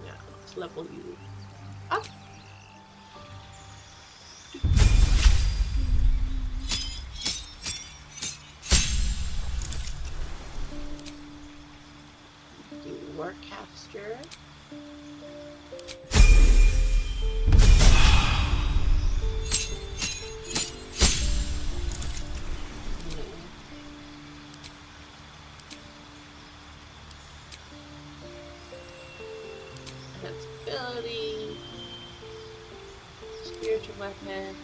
Yeah, let's level you up. Do Warcaster. Ability, spiritual weapons,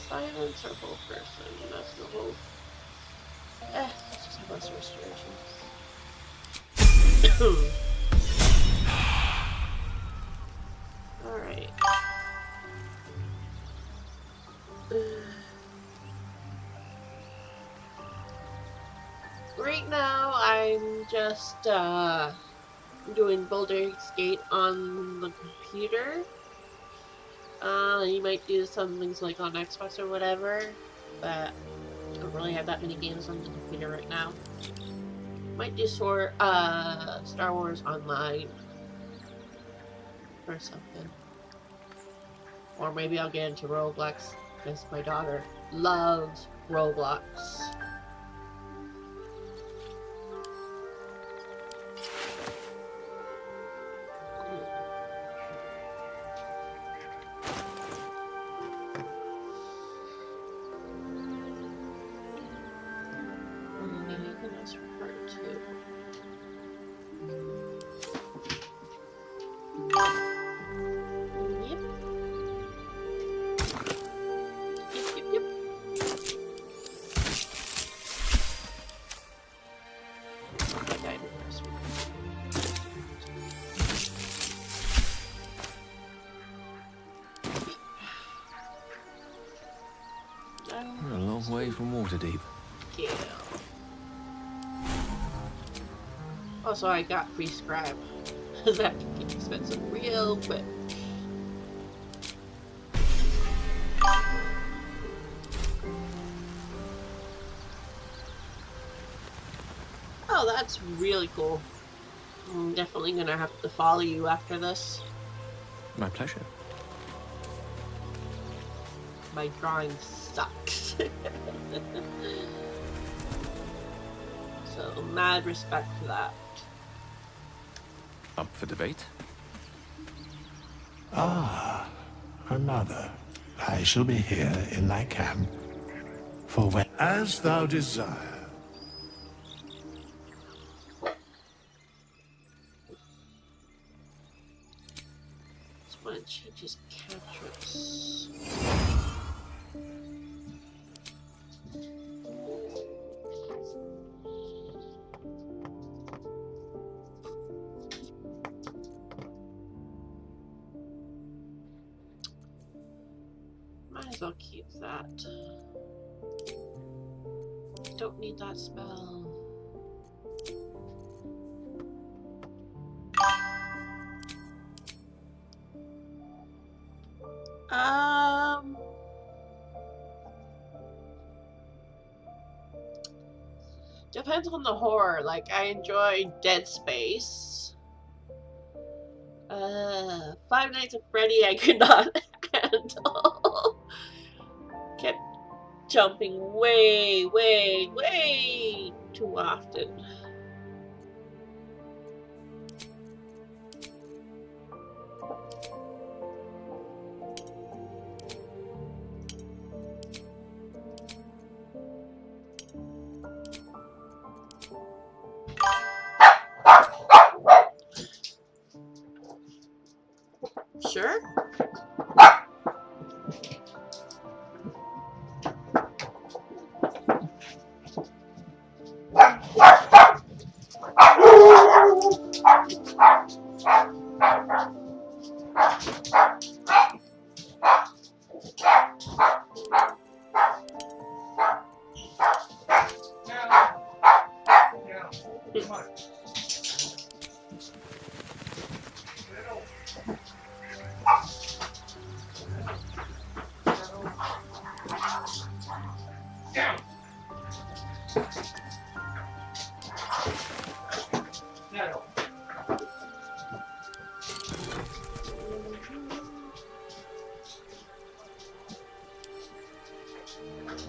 silence or whole person. That's the whole Let's just have less restoration. Alright. Right now, I'm just doing Baldur's Gate on the computer. You might do some things like on Xbox or whatever, but I don't really have that many games on the computer right now. Might do Star Wars Online or something. Or maybe I'll get into Roblox, because my daughter loves Roblox. We're a long way from Waterdeep. Yeah. Also, I got free scribe. Because that can get expensive real quick. Oh, that's really cool. I'm definitely gonna have to follow you after this. My pleasure. My drawing sucks. So, mad respect for that. Up for debate? Ah, another. I shall be here in thy camp, for when as thou desire. Just want to change his cantrips. Might as well keep that. Don't need that spell. Depends on the horror. Like, I enjoy Dead Space. Five Nights at Freddy I could not handle. Kept jumping way, way, way too often. Sure.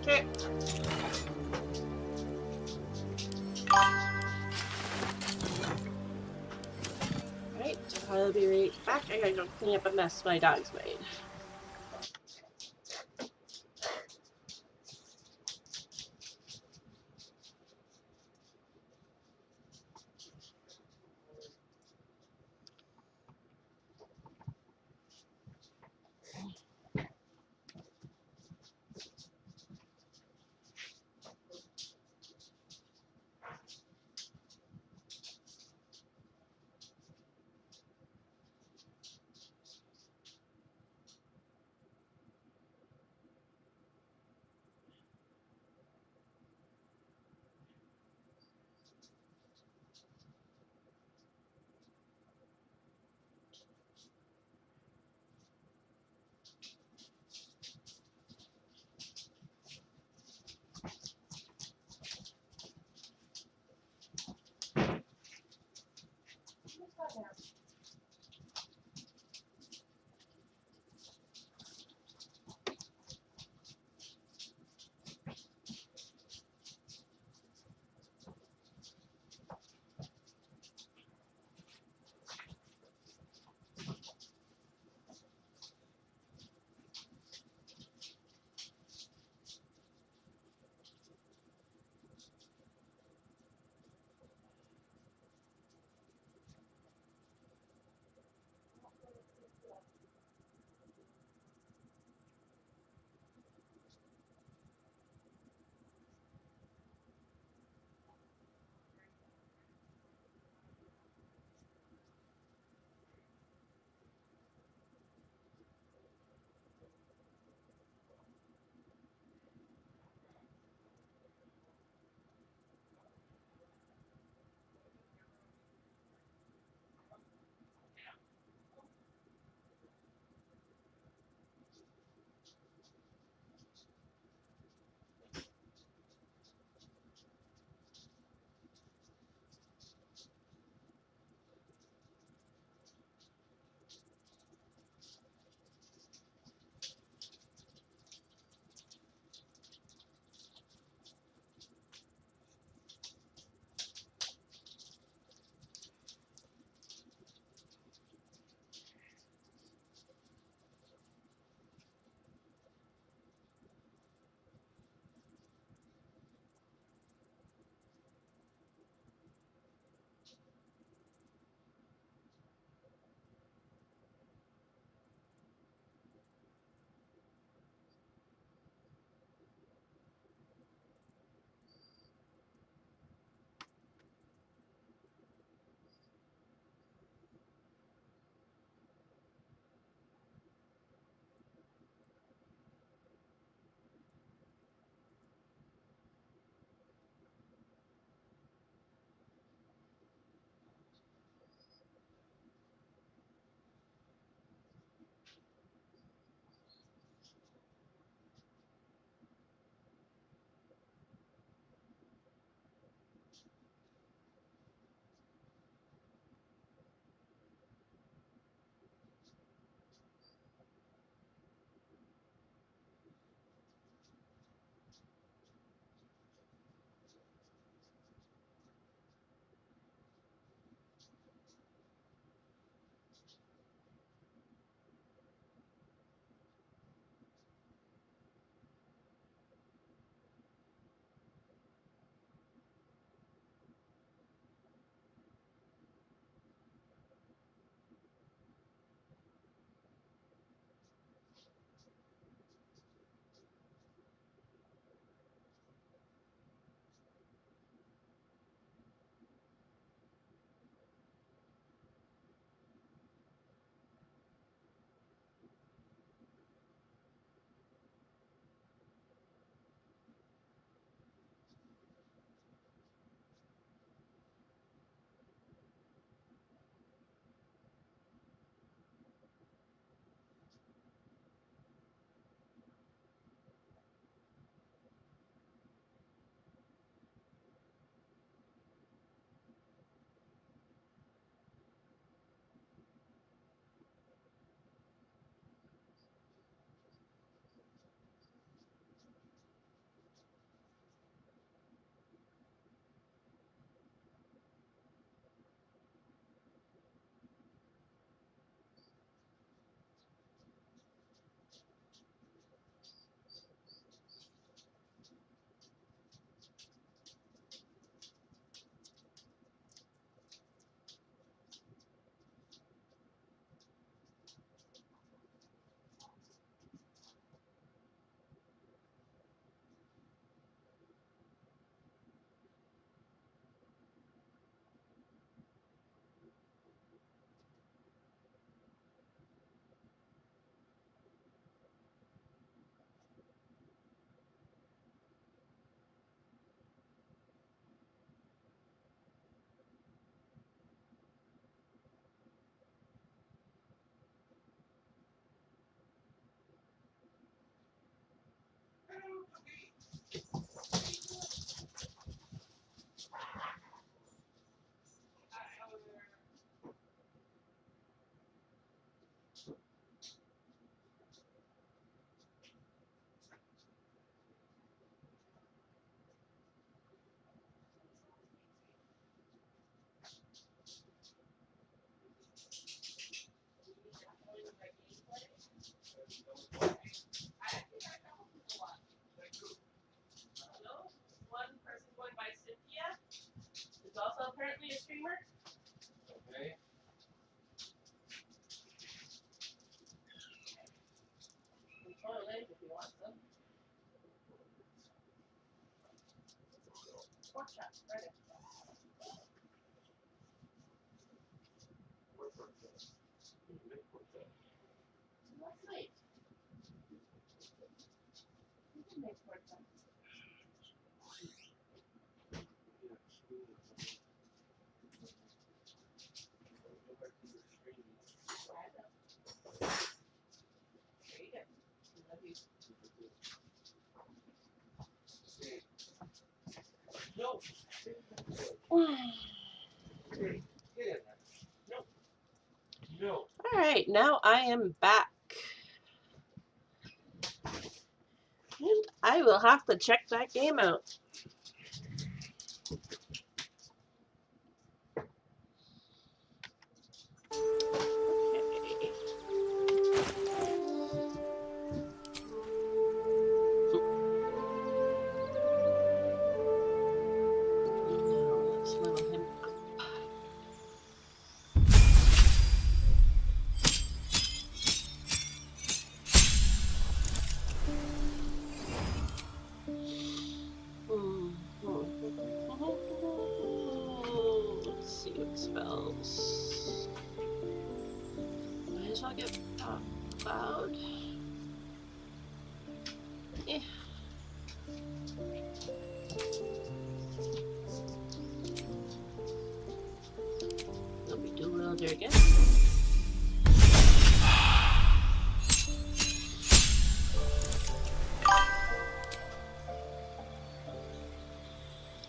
Okay. Alright, so I'll be right back. I gotta go clean up a mess my dog's made. apparently a streamer. Okay. Control it if you want them. Watch out, right. That's nice. You can make more time. No. No. All right, now I am back. And I will have to check that game out. Let's level him up. Let's see what spells. Might as well get Cloud. Yeah. Let me do Wilder again.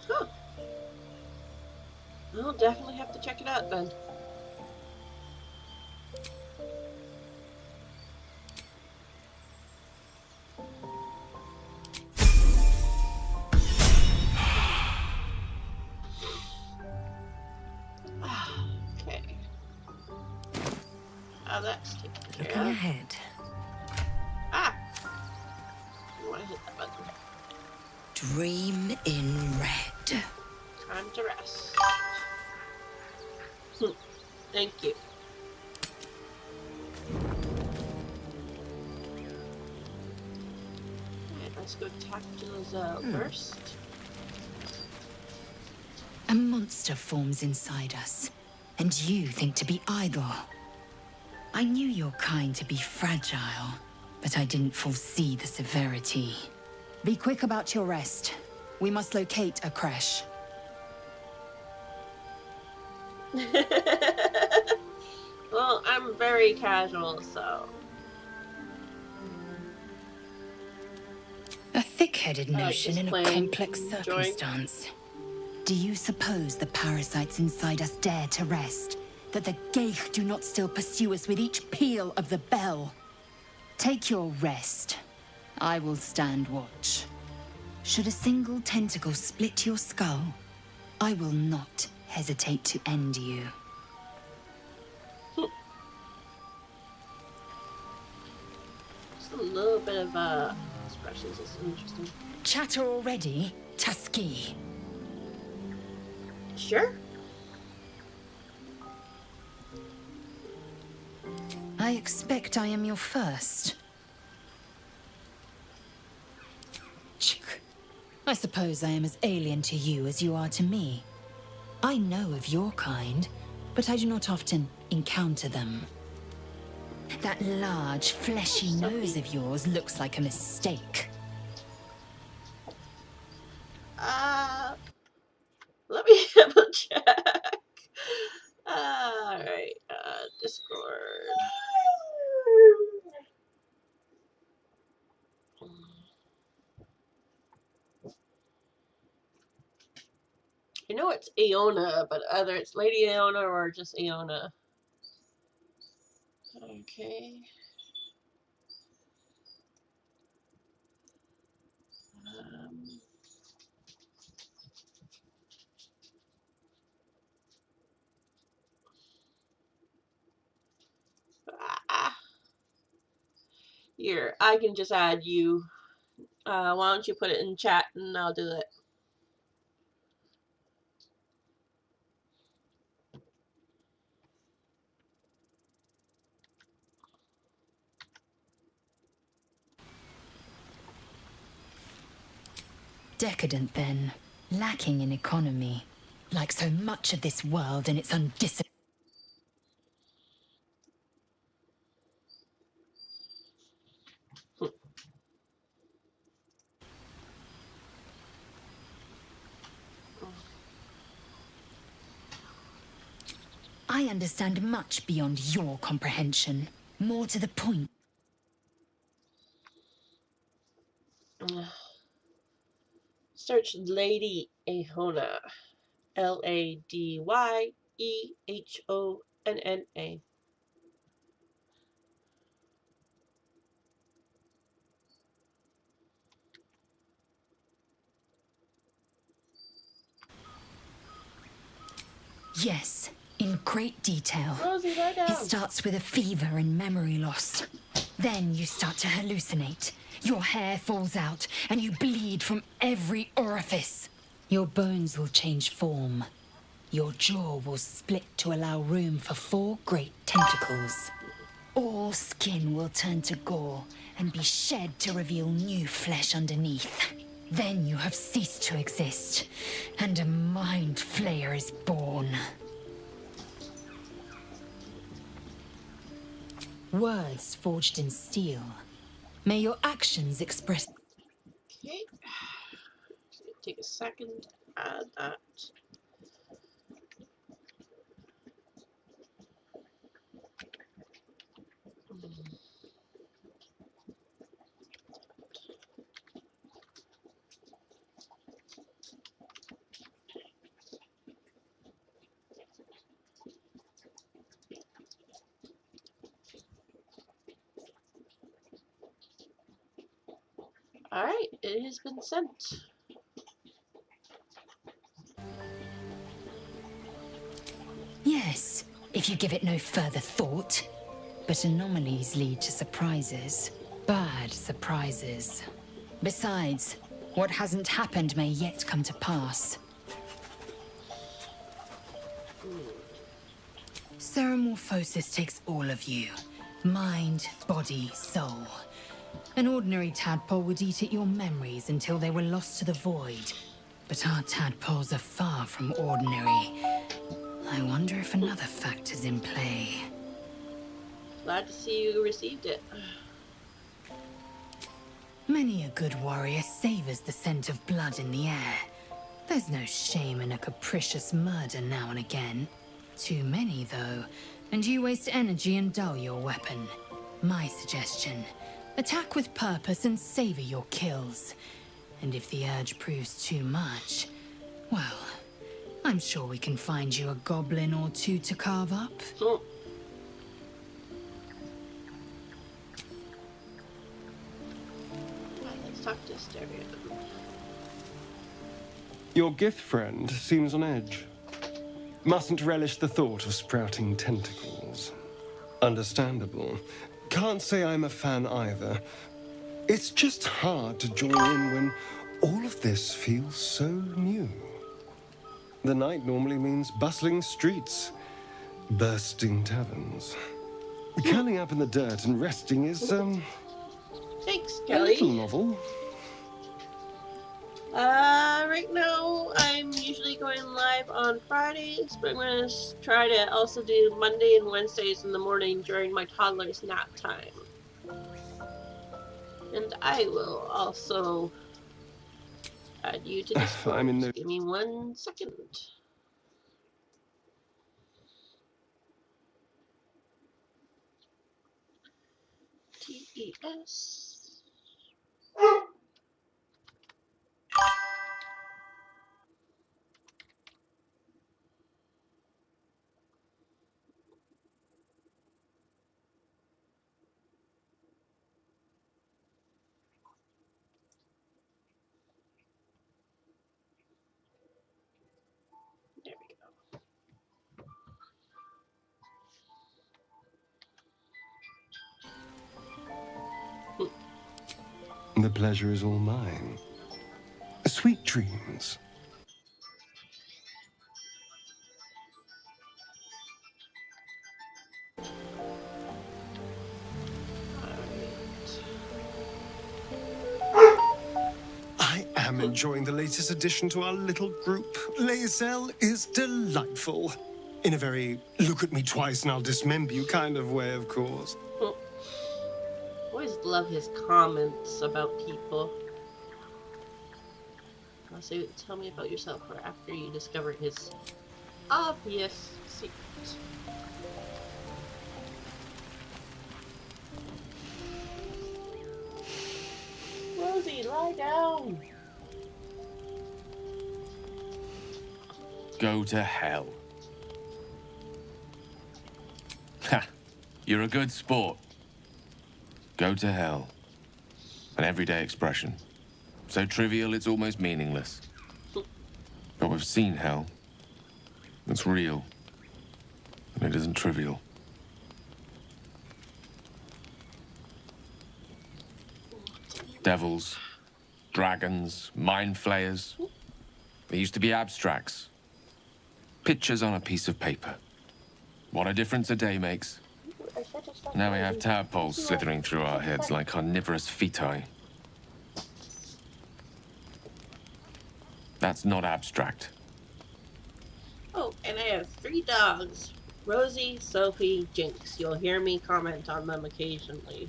Huh. I'll definitely have to check it out then. Okay. Oh, that's taken care Looking of. ahead. Ah! You want to hit that button. Dream in red. Time to rest. Thank you. Alright, let's go talk to Lizelle first. A monster forms inside us, and you think to be idle. I knew your kind to be fragile, but I didn't foresee the severity. Be quick about your rest. We must locate a crash. Well, I'm very casual, so. A thick-headed notion in a playing, complex enjoying. circumstance. Do you suppose the parasites inside us dare to rest? That the Geich do not still pursue us with each peal of the bell? Take your rest. I will stand watch. Should a single tentacle split your skull, I will not hesitate to end you. Just a little bit of expressions is interesting. Chatter already, Tusky? Sure. I expect I am your first. I suppose I am as alien to you as you are to me. I know of your kind, but I do not often encounter them. That large, fleshy nose of yours looks like a mistake. Let me double check. Alright, Discord. I know it's Aona, but either it's Lady Aona or just Aona. Okay. Here, I can just add you. Why don't you put it in chat and I'll do it. decadent then, lacking in economy, like so much of this world and its undisciplined. I understand much beyond your comprehension. More to the point. Search Lady Ehona. Ladyehonna. Yes, in great detail. Rosie, lie down. It starts with a fever and memory loss. Then you start to hallucinate. Your hair falls out, and you bleed from every orifice. Your bones will change form. Your jaw will split to allow room for 4 great tentacles. All skin will turn to gore and be shed to reveal new flesh underneath. Then you have ceased to exist, and a mind flayer is born. Words forged in steel. May your actions express... Okay. Take a second to add that. Alright, it has been sent. Yes, if you give it no further thought. But anomalies lead to surprises. Bad surprises. Besides, what hasn't happened may yet come to pass. Ceramorphosis takes all of you. Mind, body, soul. An ordinary tadpole would eat at your memories until they were lost to the void. But our tadpoles are far from ordinary. I wonder if another factor's in play. Glad to see you received it. Many a good warrior savors the scent of blood in the air. There's no shame in a capricious murder now and again. Too many, though, and you waste energy and dull your weapon. My suggestion, attack with purpose and savor your kills. And if the urge proves too much, well, I'm sure we can find you a goblin or two to carve up. Oh. Let's talk to Stereo. Your gift friend seems on edge. Mustn't relish the thought of sprouting tentacles. Understandable. Can't say I'm a fan either. It's just hard to join in when all of this feels so new. The night normally means bustling streets, bursting taverns. Curling up in the dirt and resting is, Thanks, a Kelly. little novel. Right now I'm usually going live on Fridays, but I'm going to try to also do Monday and Wednesdays in the morning during my toddler's nap time. And I will also add you to Discord. I'm in no... Give me 1 second. TES. There we go. The pleasure is all mine. Sweet dreams. I am I'm enjoying the latest addition to our little group. Lae'zel is delightful. In a very look at me twice and I'll dismember you kind of way, of course. Always love his comments about people. I'll say, tell me about yourself or after you discovered his obvious secret. Rosie, lie down. Go to hell. Ha! You're a good sport. Go to hell. An everyday expression. So trivial it's almost meaningless. But we've seen hell. It's real. And it isn't trivial. Devils, dragons, mind flayers. They used to be abstracts. Pictures on a piece of paper. What a difference a day makes. Now we have tadpoles slithering through our heads like carnivorous feti. That's not abstract. Oh, and I have 3 dogs. Rosie, Sophie, Jinx. You'll hear me comment on them occasionally.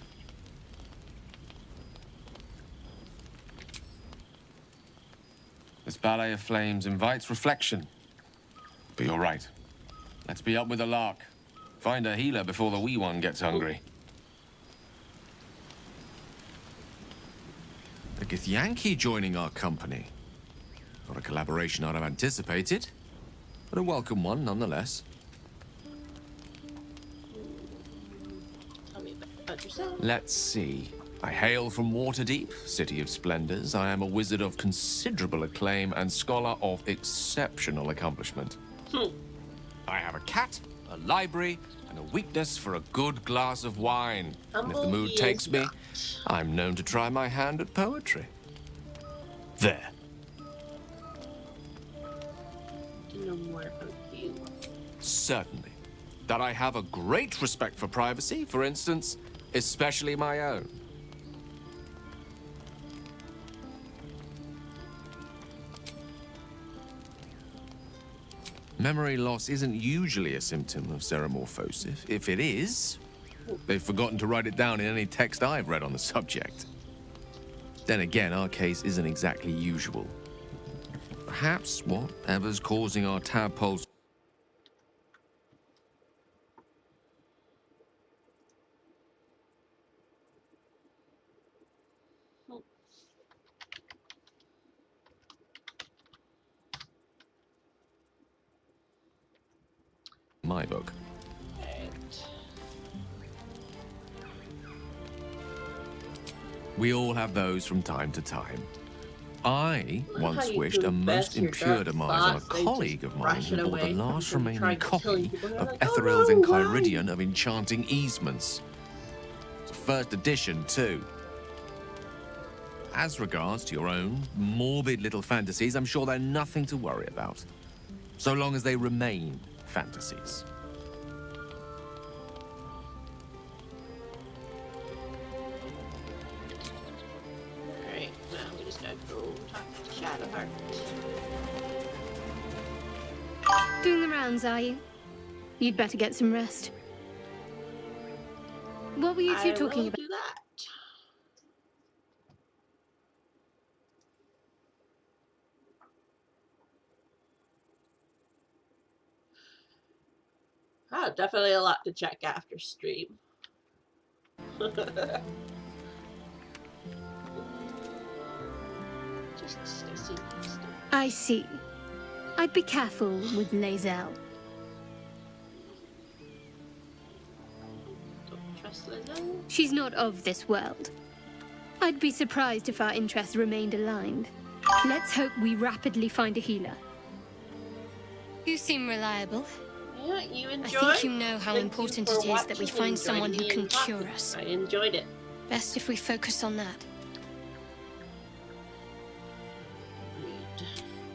This ballet of flames invites reflection. But you're right. Let's be up with the lark. Find a healer before the wee one gets hungry. A Githyanki joining our company. Not a collaboration I'd have anticipated, but a welcome one nonetheless. Tell me about yourself. Let's see. I hail from Waterdeep, City of Splendors. I am a wizard of considerable acclaim and scholar of exceptional accomplishment. I have a cat, a library, and a weakness for a good glass of wine. And if the mood takes me, I'm known to try my hand at poetry. There. To know more about you. Certainly. That I have a great respect for privacy, for instance, especially my own. Memory loss isn't usually a symptom of ceremorphosis. If it is, they've forgotten to write it down in any text I've read on the subject. Then again, our case isn't exactly usual. Perhaps whatever's causing our tadpoles... my book. We all have those from time to time. I once wished a most impure demise on a colleague of mine who bore the last remaining copy of Etheril's Enchiridion of Enchanting Easements. It's a first edition, too. As regards to your own morbid little fantasies, I'm sure they're nothing to worry about. So long as they remain fantasies. Alright, now we just gotta go talk to Shadowheart. Doing the rounds, are you? You'd better get some rest. What were you two talking about? Do that. Oh, definitely a lot to check after stream. Just discussing stuff. I see. I'd be careful with Lae'zel. Don't trust Lae'zel. She's not of this world. I'd be surprised if our interests remained aligned. Let's hope we rapidly find a healer. You seem reliable. Yeah, you enjoyed? I think you know how important it is that we find someone who can cure us. I enjoyed it. Best if we focus on that.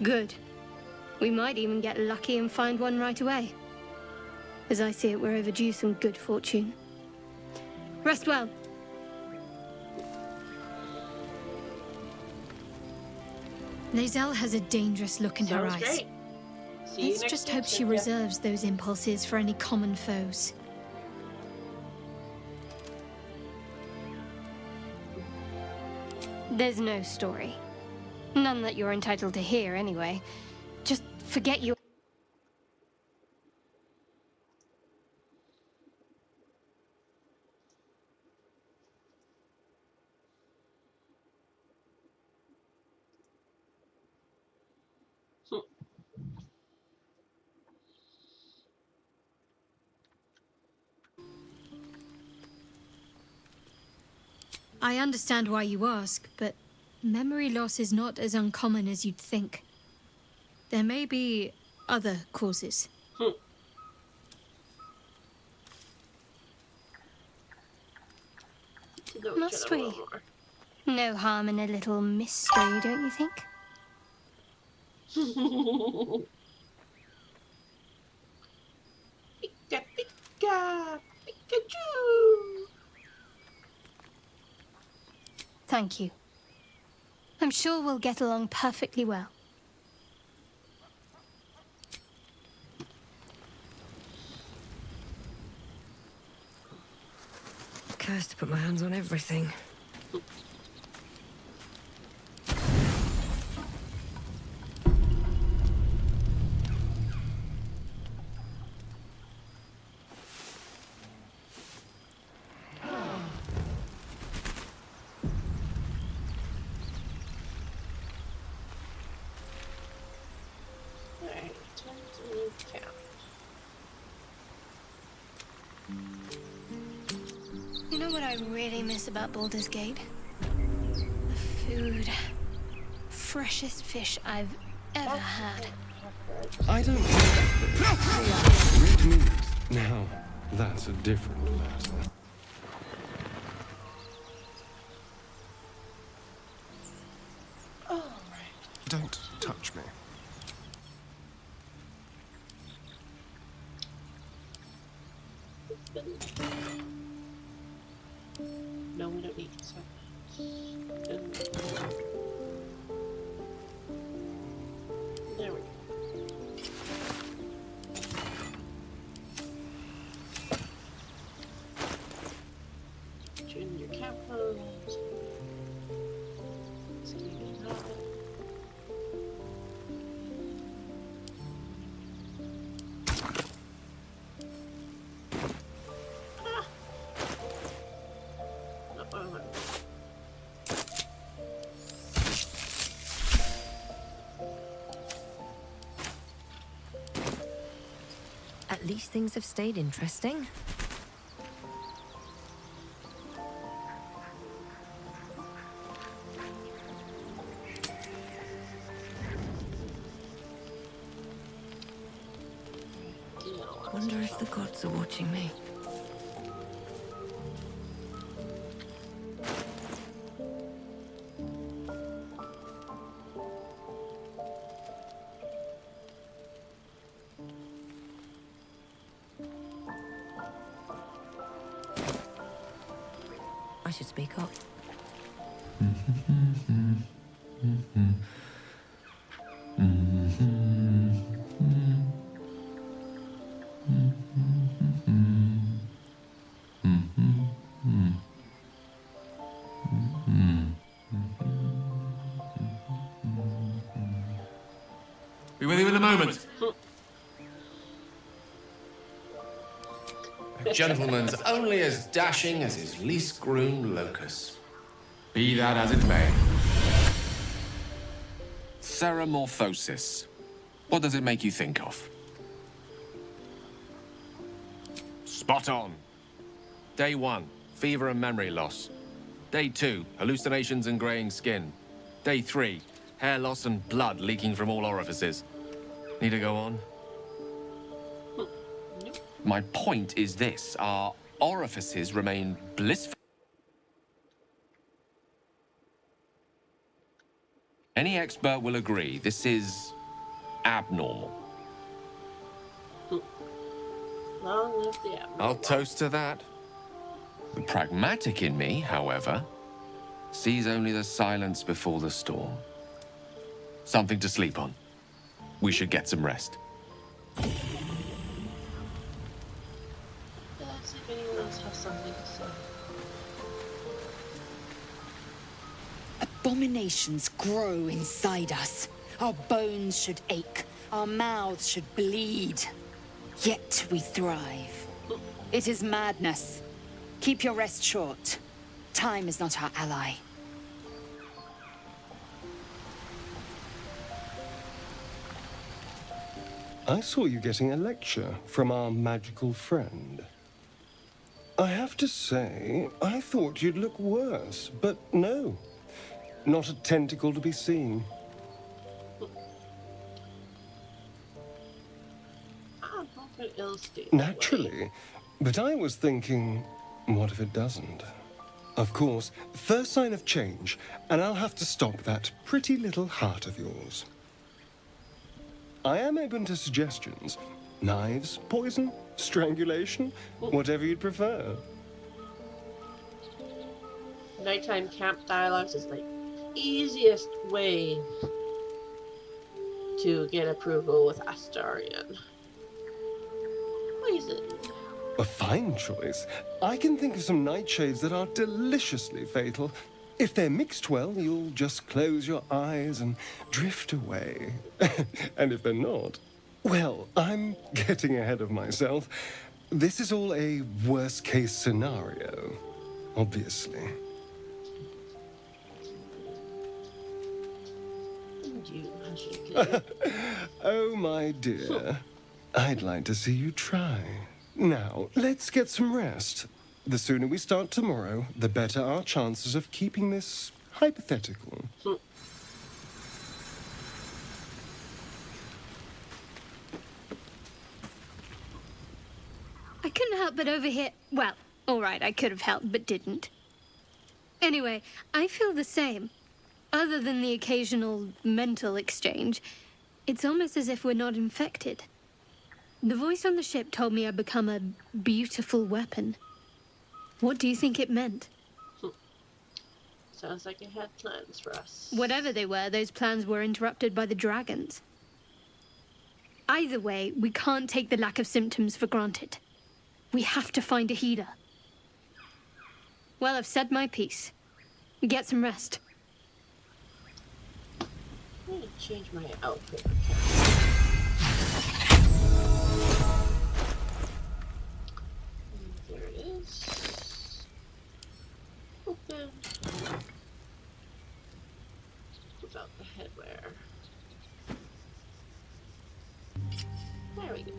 Good. We might even get lucky and find one right away. As I see it, we're overdue some good fortune. Rest well. Lae'zel has a dangerous look in her Sounds eyes. great. See you Let's next just week, hope she Cynthia. reserves those impulses for any common foes. There's no story. None that you're entitled to hear, anyway. Just forget you. I understand why you ask, but memory loss is not as uncommon as you'd think. There may be other causes. Must we? No harm in a little mystery, don't you think? Pika, pika, Pikachu! Thank you. I'm sure we'll get along perfectly well. Cursed to put my hands on everything. Alright, time to count. You know what I really miss about Baldur's Gate? The food. Freshest fish I've ever had. I don't think... Red meat. Now, that's a different matter. Don't touch me. No, we don't need to. There we go. Tune your capos. At least things have stayed interesting. Wonder if the gods are watching me. I should speak up. Be with you in a moment. A gentleman's only as dashing as his least groomed locus. Be that as it may. Ceramorphosis. What does it make you think of? Spot on. Day 1, fever and memory loss. Day 2, hallucinations and graying skin. Day 3, hair loss and blood leaking from all orifices. Need to go on? My point is this. Our orifices remain blissful. Any expert will agree this is abnormal. Long live the abnormal. I'll toast to that. The pragmatic in me, however, sees only the silence before the storm. something to sleep on. We should get some rest. Let's see if anyone else has something to say. Abominations grow inside us. Our bones should ache. Our mouths should bleed. Yet we thrive. It is madness. Keep your rest short. Time is not our ally. I saw you getting a lecture from our magical friend. I have to say, I thought you'd look worse, but no. Not a tentacle to be seen. Naturally. But I was thinking, what if it doesn't? Of course, first sign of change, and I'll have to stop that pretty little heart of yours. I am open to suggestions. Knives, poison, strangulation, whatever you'd prefer. Nighttime camp dialogues is the easiest way to get approval with Astarion. Poison. A fine choice. I can think of some nightshades that are deliciously fatal. If they're mixed well, you'll just close your eyes and drift away. And if they're not, well, I'm getting ahead of myself. This is all a worst-case scenario, obviously. Oh, my dear. I'd like to see you try. Now, let's get some rest. The sooner we start tomorrow, the better our chances of keeping this hypothetical. I couldn't help but overhear. Well, all right, I could have helped, but didn't. Anyway, I feel the same. Other than the occasional mental exchange, it's almost as if we're not infected. The voice on the ship told me I'd become a beautiful weapon. What do you think it meant? Sounds like it had plans for us. Whatever they were, those plans were interrupted by the dragons. Either way, we can't take the lack of symptoms for granted. We have to find a healer. Well, I've said my piece. Get some rest. I'm gonna change my outfit. There it is. Open. Without the headwear. There we go.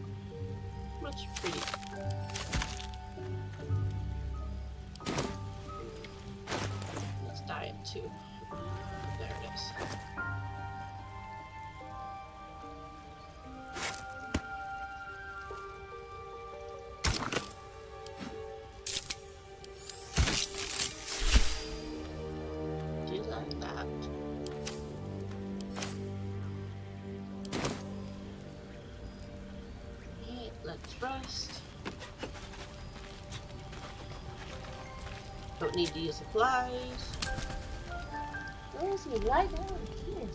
Much prettier. Let's dye it too. There it is. Rest. Don't need to use supplies. Where is he? Lie down. Yes.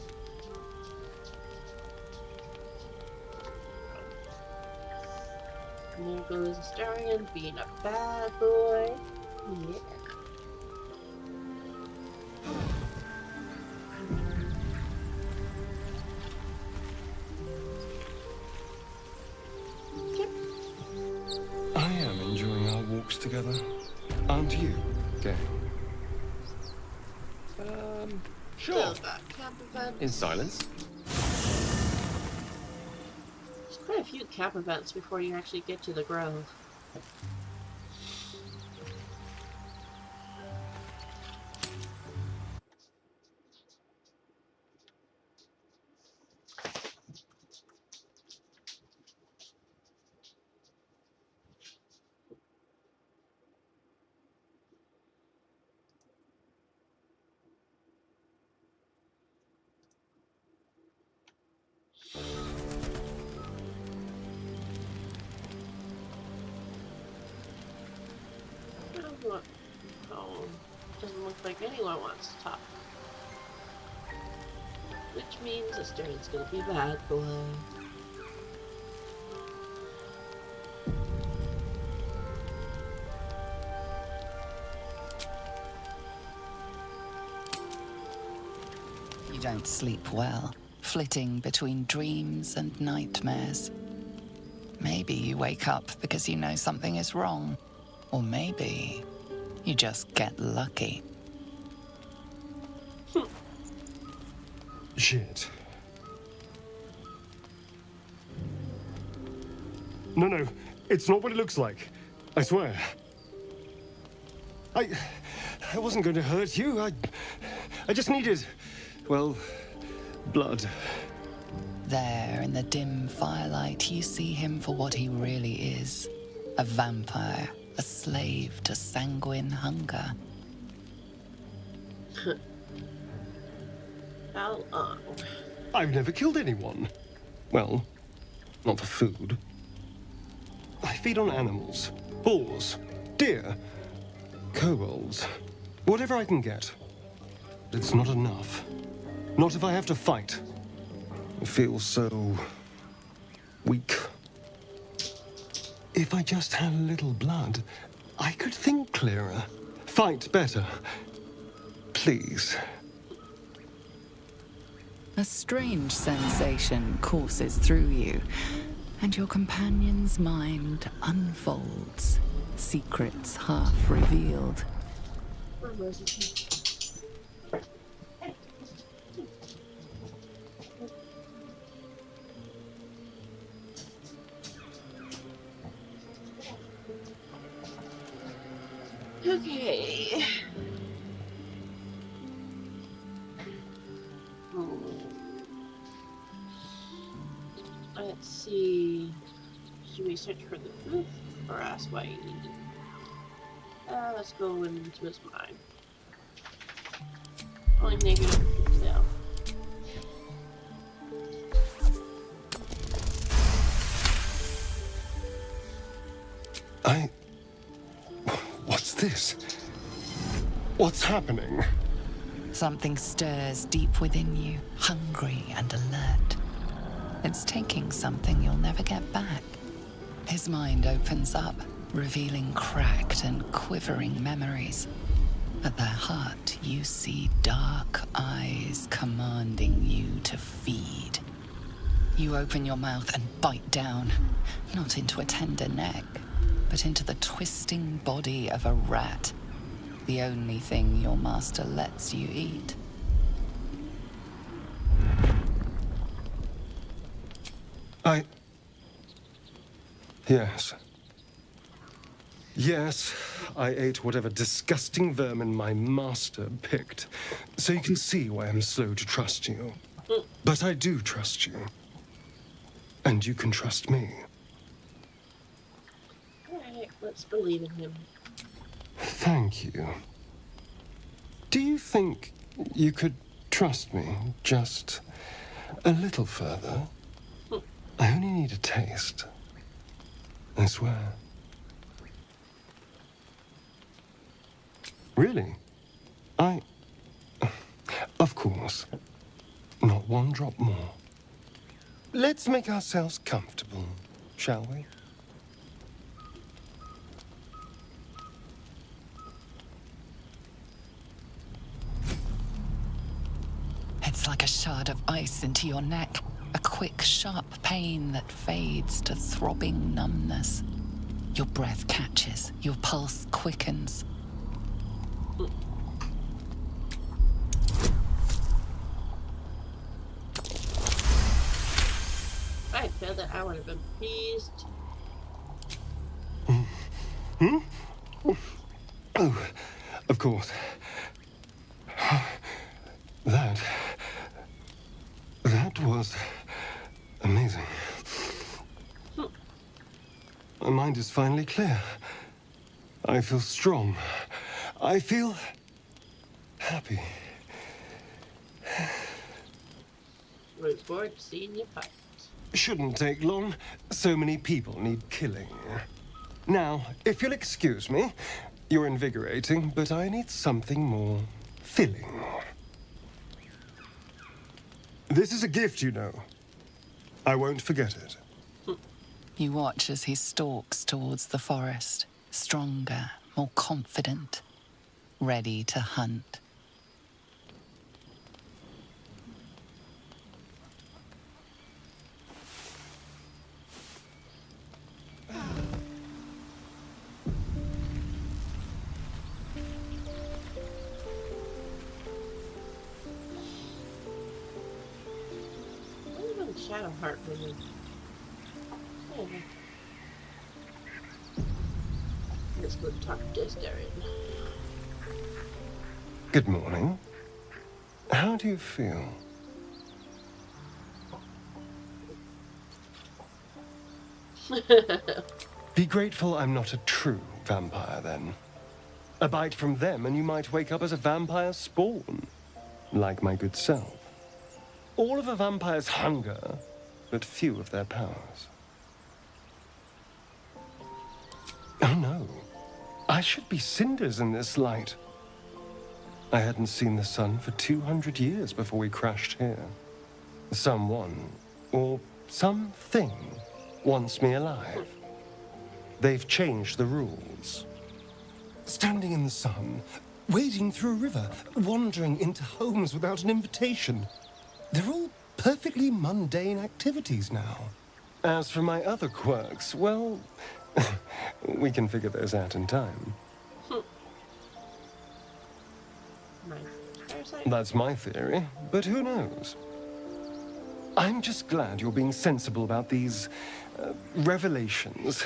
And there goes Astarion being a bad boy. Yeah. Together, aren't you, gang? Sure. In silence. There's quite a few camp events before you actually get to the grove. Oh, doesn't look like anyone wants to talk. Which means this turn's gonna be bad, boy. You don't sleep well, flitting between dreams and nightmares. Maybe you wake up because you know something is wrong. Or maybe you just get lucky. Shit. No, it's not what it looks like. I swear. I wasn't going to hurt you. I just needed, well, blood. There, in the dim firelight, you see him for what he really is. A vampire, a slave to sanguine hunger. How long? I've never killed anyone. Well, not for food. I feed on animals, boars, deer, kobolds, whatever I can get. But it's not enough. Not if I have to fight. I feel so weak. If I just had a little blood, I could think clearer, fight better. Please. A strange sensation courses through you, and your companion's mind unfolds, secrets half revealed. Okay. Let's see. Should we search for the truth or ask why you need it? Let's go into his mind. Only negative now. What's this? What's happening? Something stirs deep within you, hungry and alert. It's taking something you'll never get back. His mind opens up, revealing cracked and quivering memories. At their heart, you see dark eyes commanding you to feed. You open your mouth and bite down, not into a tender neck, but into the twisting body of a rat, the only thing your master lets you eat. Yes, I ate whatever disgusting vermin my master picked, so you can see why I'm slow to trust you. But I do trust you. And you can trust me. Alright, let's believe in him. Thank you. Do you think you could trust me just a little further? I only need a taste. I swear. Really? Of course. Not one drop more. Let's make ourselves comfortable, shall we? It's like a shard of ice into your neck, a quick, sharp pain that fades to throbbing numbness. Your breath catches, your pulse quickens. If I had failed that, I would have been pleased. Oh, of course. That was amazing. My mind is finally clear. I feel strong. I feel happy. Look forward to seeing you fight. Shouldn't take long. So many people need killing. Now, if you'll excuse me, you're invigorating, but I need something more filling. This is a gift, you know. I won't forget it. You watch as he stalks towards the forest, stronger, more confident, ready to hunt. Shadowheart maybe. Oh. Let's go talk to Darren. Good morning. How do you feel? Be grateful I'm not a true vampire, then. A bite from them and you might wake up as a vampire spawn, like my good self. All of a vampire's hunger, but few of their powers. Oh no, I should be cinders in this light. I hadn't seen the sun for 200 years before we crashed here. Someone, or something, wants me alive. They've changed the rules. Standing in the sun, wading through a river, wandering into homes without an invitation. They're all perfectly mundane activities now. As for my other quirks, well, we can figure those out in time. That's my theory, but who knows? I'm just glad you're being sensible about these revelations.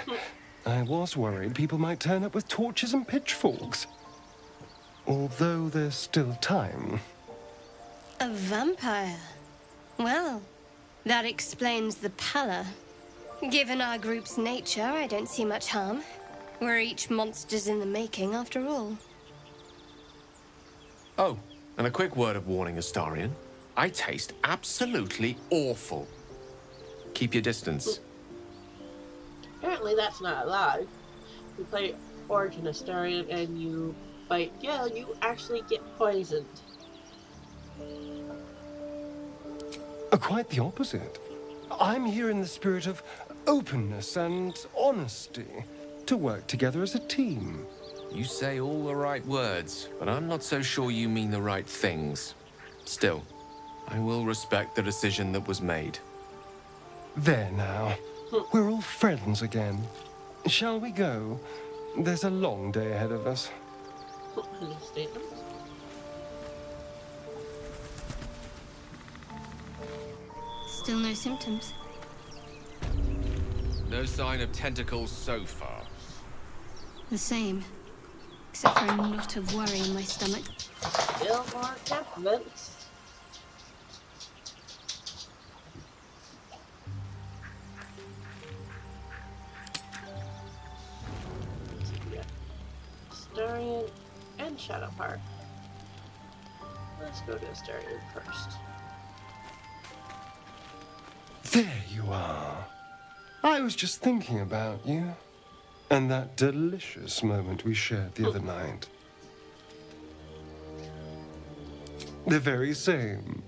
I was worried people might turn up with torches and pitchforks. Although there's still time. A vampire? Well, that explains the pallor. Given our group's nature, I don't see much harm. We're each monsters in the making, after all. Oh, and a quick word of warning, Astarion. I taste absolutely awful. Keep your distance. Apparently that's not allowed. You play Origin Astarion and you bite Gale, you actually get poisoned. Quite the opposite. I'm here in the spirit of openness and honesty to work together as a team. You say all the right words, but I'm not so sure you mean the right things. Still, I will respect the decision that was made. There now. We're all friends again. Shall we go? There's a long day ahead of us. Still no symptoms. No sign of tentacles so far. The same. Except for a knot of worry in my stomach. Still more captivates. Astarion and Shadowheart. Let's go to Astarion first. There you are. I was just thinking about you. And that delicious moment we shared the other night. The very same.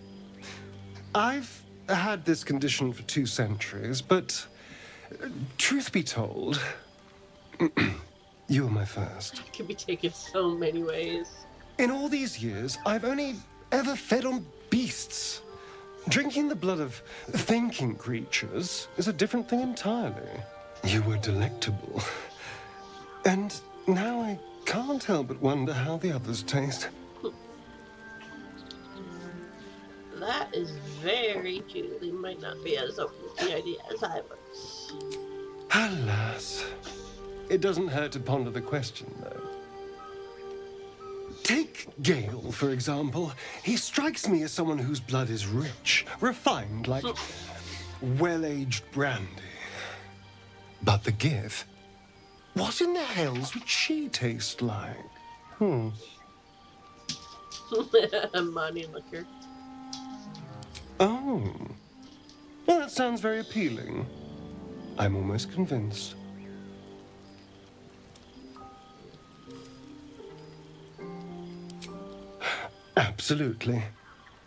I've had this condition for 2 centuries, but truth be told, you were my first. It could be taken so many ways. In all these years, I've only ever fed on beasts. Drinking the blood of thinking creatures is a different thing entirely. You were delectable. And now I can't help but wonder how the others taste. That is very true. They might not be as open to the idea as I was. Alas. It doesn't hurt to ponder the question, though. Take Gale, for example. He strikes me as someone whose blood is rich, refined, like well-aged brandy. But the Gith? What in the hells would she taste like? Money liquor. Oh. Well, that sounds very appealing. I'm almost convinced. Absolutely.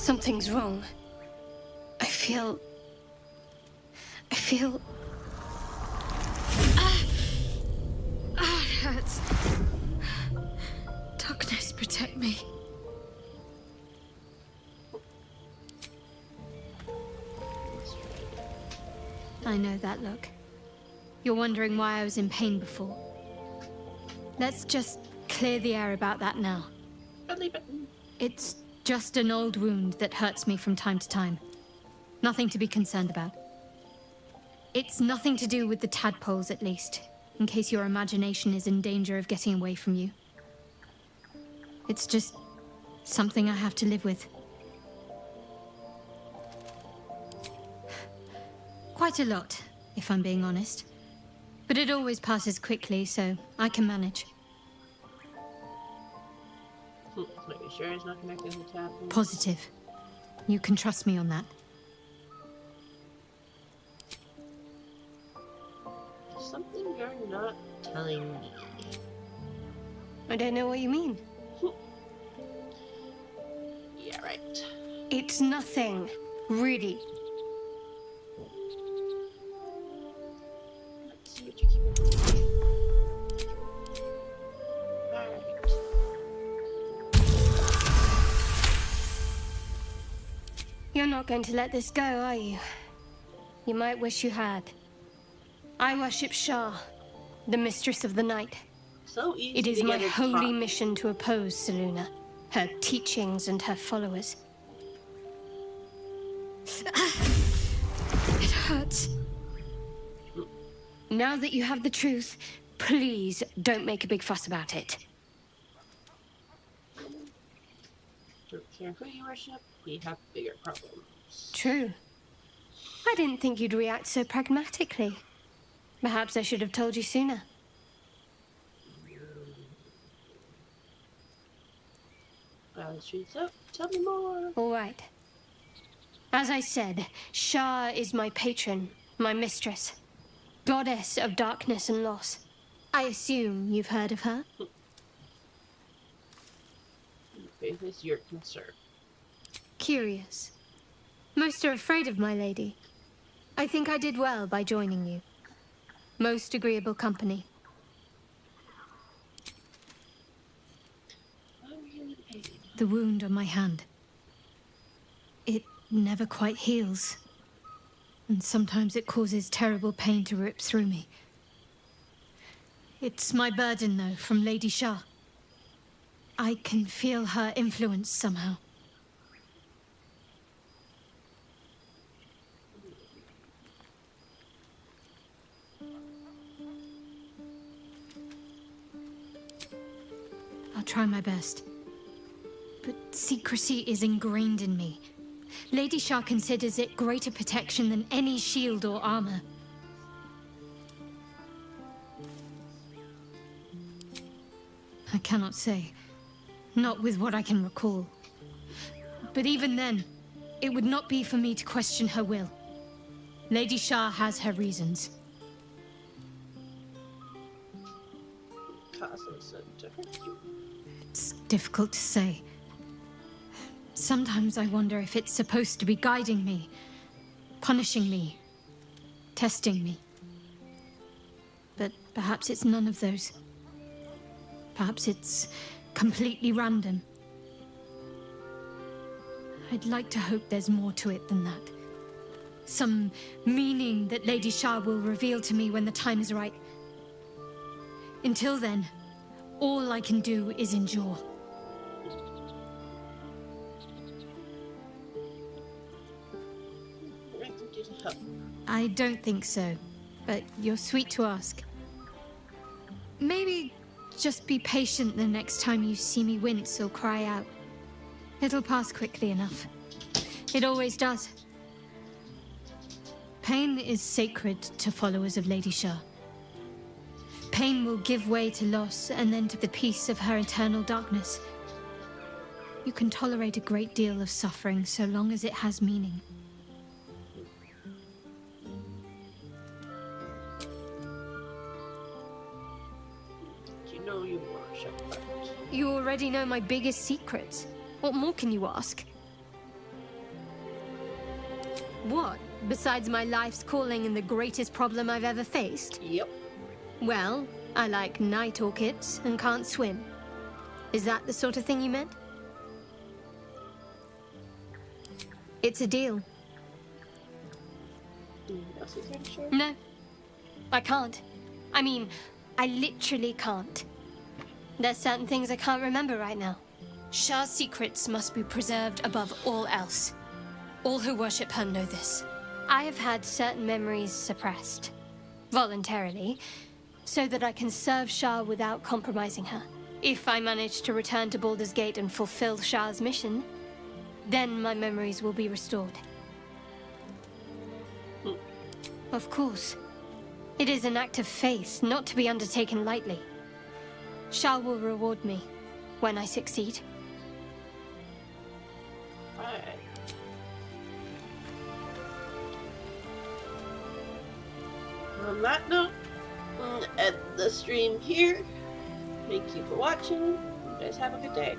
Something's wrong. I feel... it hurts. Darkness, protect me. I know that look. You're wondering why I was in pain before. Let's just clear the air about that now. It's just an old wound that hurts me from time to time. Nothing to be concerned about. It's nothing to do with the tadpoles, at least, in case your imagination is in danger of getting away from you. It's just something I have to live with. Quite a lot, if I'm being honest. But it always passes quickly, so I can manage. Are you sure it's not connected to the tadpole? Positive. You can trust me on that. Something you're not telling me. I don't know what you mean. Yeah, right. It's nothing, really. Let's see what you keep. Alright. You're not going to let this go, are you? You might wish you had. I worship Shah, the mistress of the night. So easy. It is to my get holy mission to oppose Selûne, her teachings and her followers. It hurts. Now that you have the truth, please don't make a big fuss about it. Don't care who you worship, we have bigger problems. True. I didn't think you'd react so pragmatically. Perhaps I should have told you sooner. So, tell me more. All right. As I said, Shah is my patron, my mistress. Goddess of darkness and loss. I assume you've heard of her? Faith is your concern. Curious. Most are afraid of my lady. I think I did well by joining you. Most agreeable company. The wound on my hand. It never quite heals. And sometimes it causes terrible pain to rip through me. It's my burden, though, from Lady Shah. I can feel her influence somehow. I'll try my best. But secrecy is ingrained in me. Lady Shah considers it greater protection than any shield or armor. I cannot say. Not with what I can recall. But even then, it would not be for me to question her will. Lady Shah has her reasons. It's difficult to say. Sometimes I wonder if it's supposed to be guiding me, punishing me, testing me. But perhaps it's none of those. Perhaps it's completely random. I'd like to hope there's more to it than that. Some meaning that Lady Shah will reveal to me when the time is right. Until then, all I can do is endure. I don't think so, but you're sweet to ask. Maybe just be patient the next time you see me wince or cry out. It'll pass quickly enough. It always does. Pain is sacred to followers of Lady Shah. Pain will give way to loss and then to the peace of her eternal darkness. You can tolerate a great deal of suffering so long as it has meaning. You worship, but... You already know my biggest secrets. What more can you ask? What? Besides my life's calling and the greatest problem I've ever faced? Yep. Well, I like night orchids and can't swim. Is that the sort of thing you meant? It's a deal. No, I can't. I mean, I literally can't. There's certain things I can't remember right now. Shah's secrets must be preserved above all else. All who worship her know this. I have had certain memories suppressed, voluntarily, so that I can serve Shah without compromising her. If I manage to return to Baldur's Gate and fulfill Shah's mission, then my memories will be restored. Of course. It is an act of faith, not to be undertaken lightly. Shah will reward me when I succeed. Alright. On that note, end the stream here. Thank you for watching. You guys have a good day.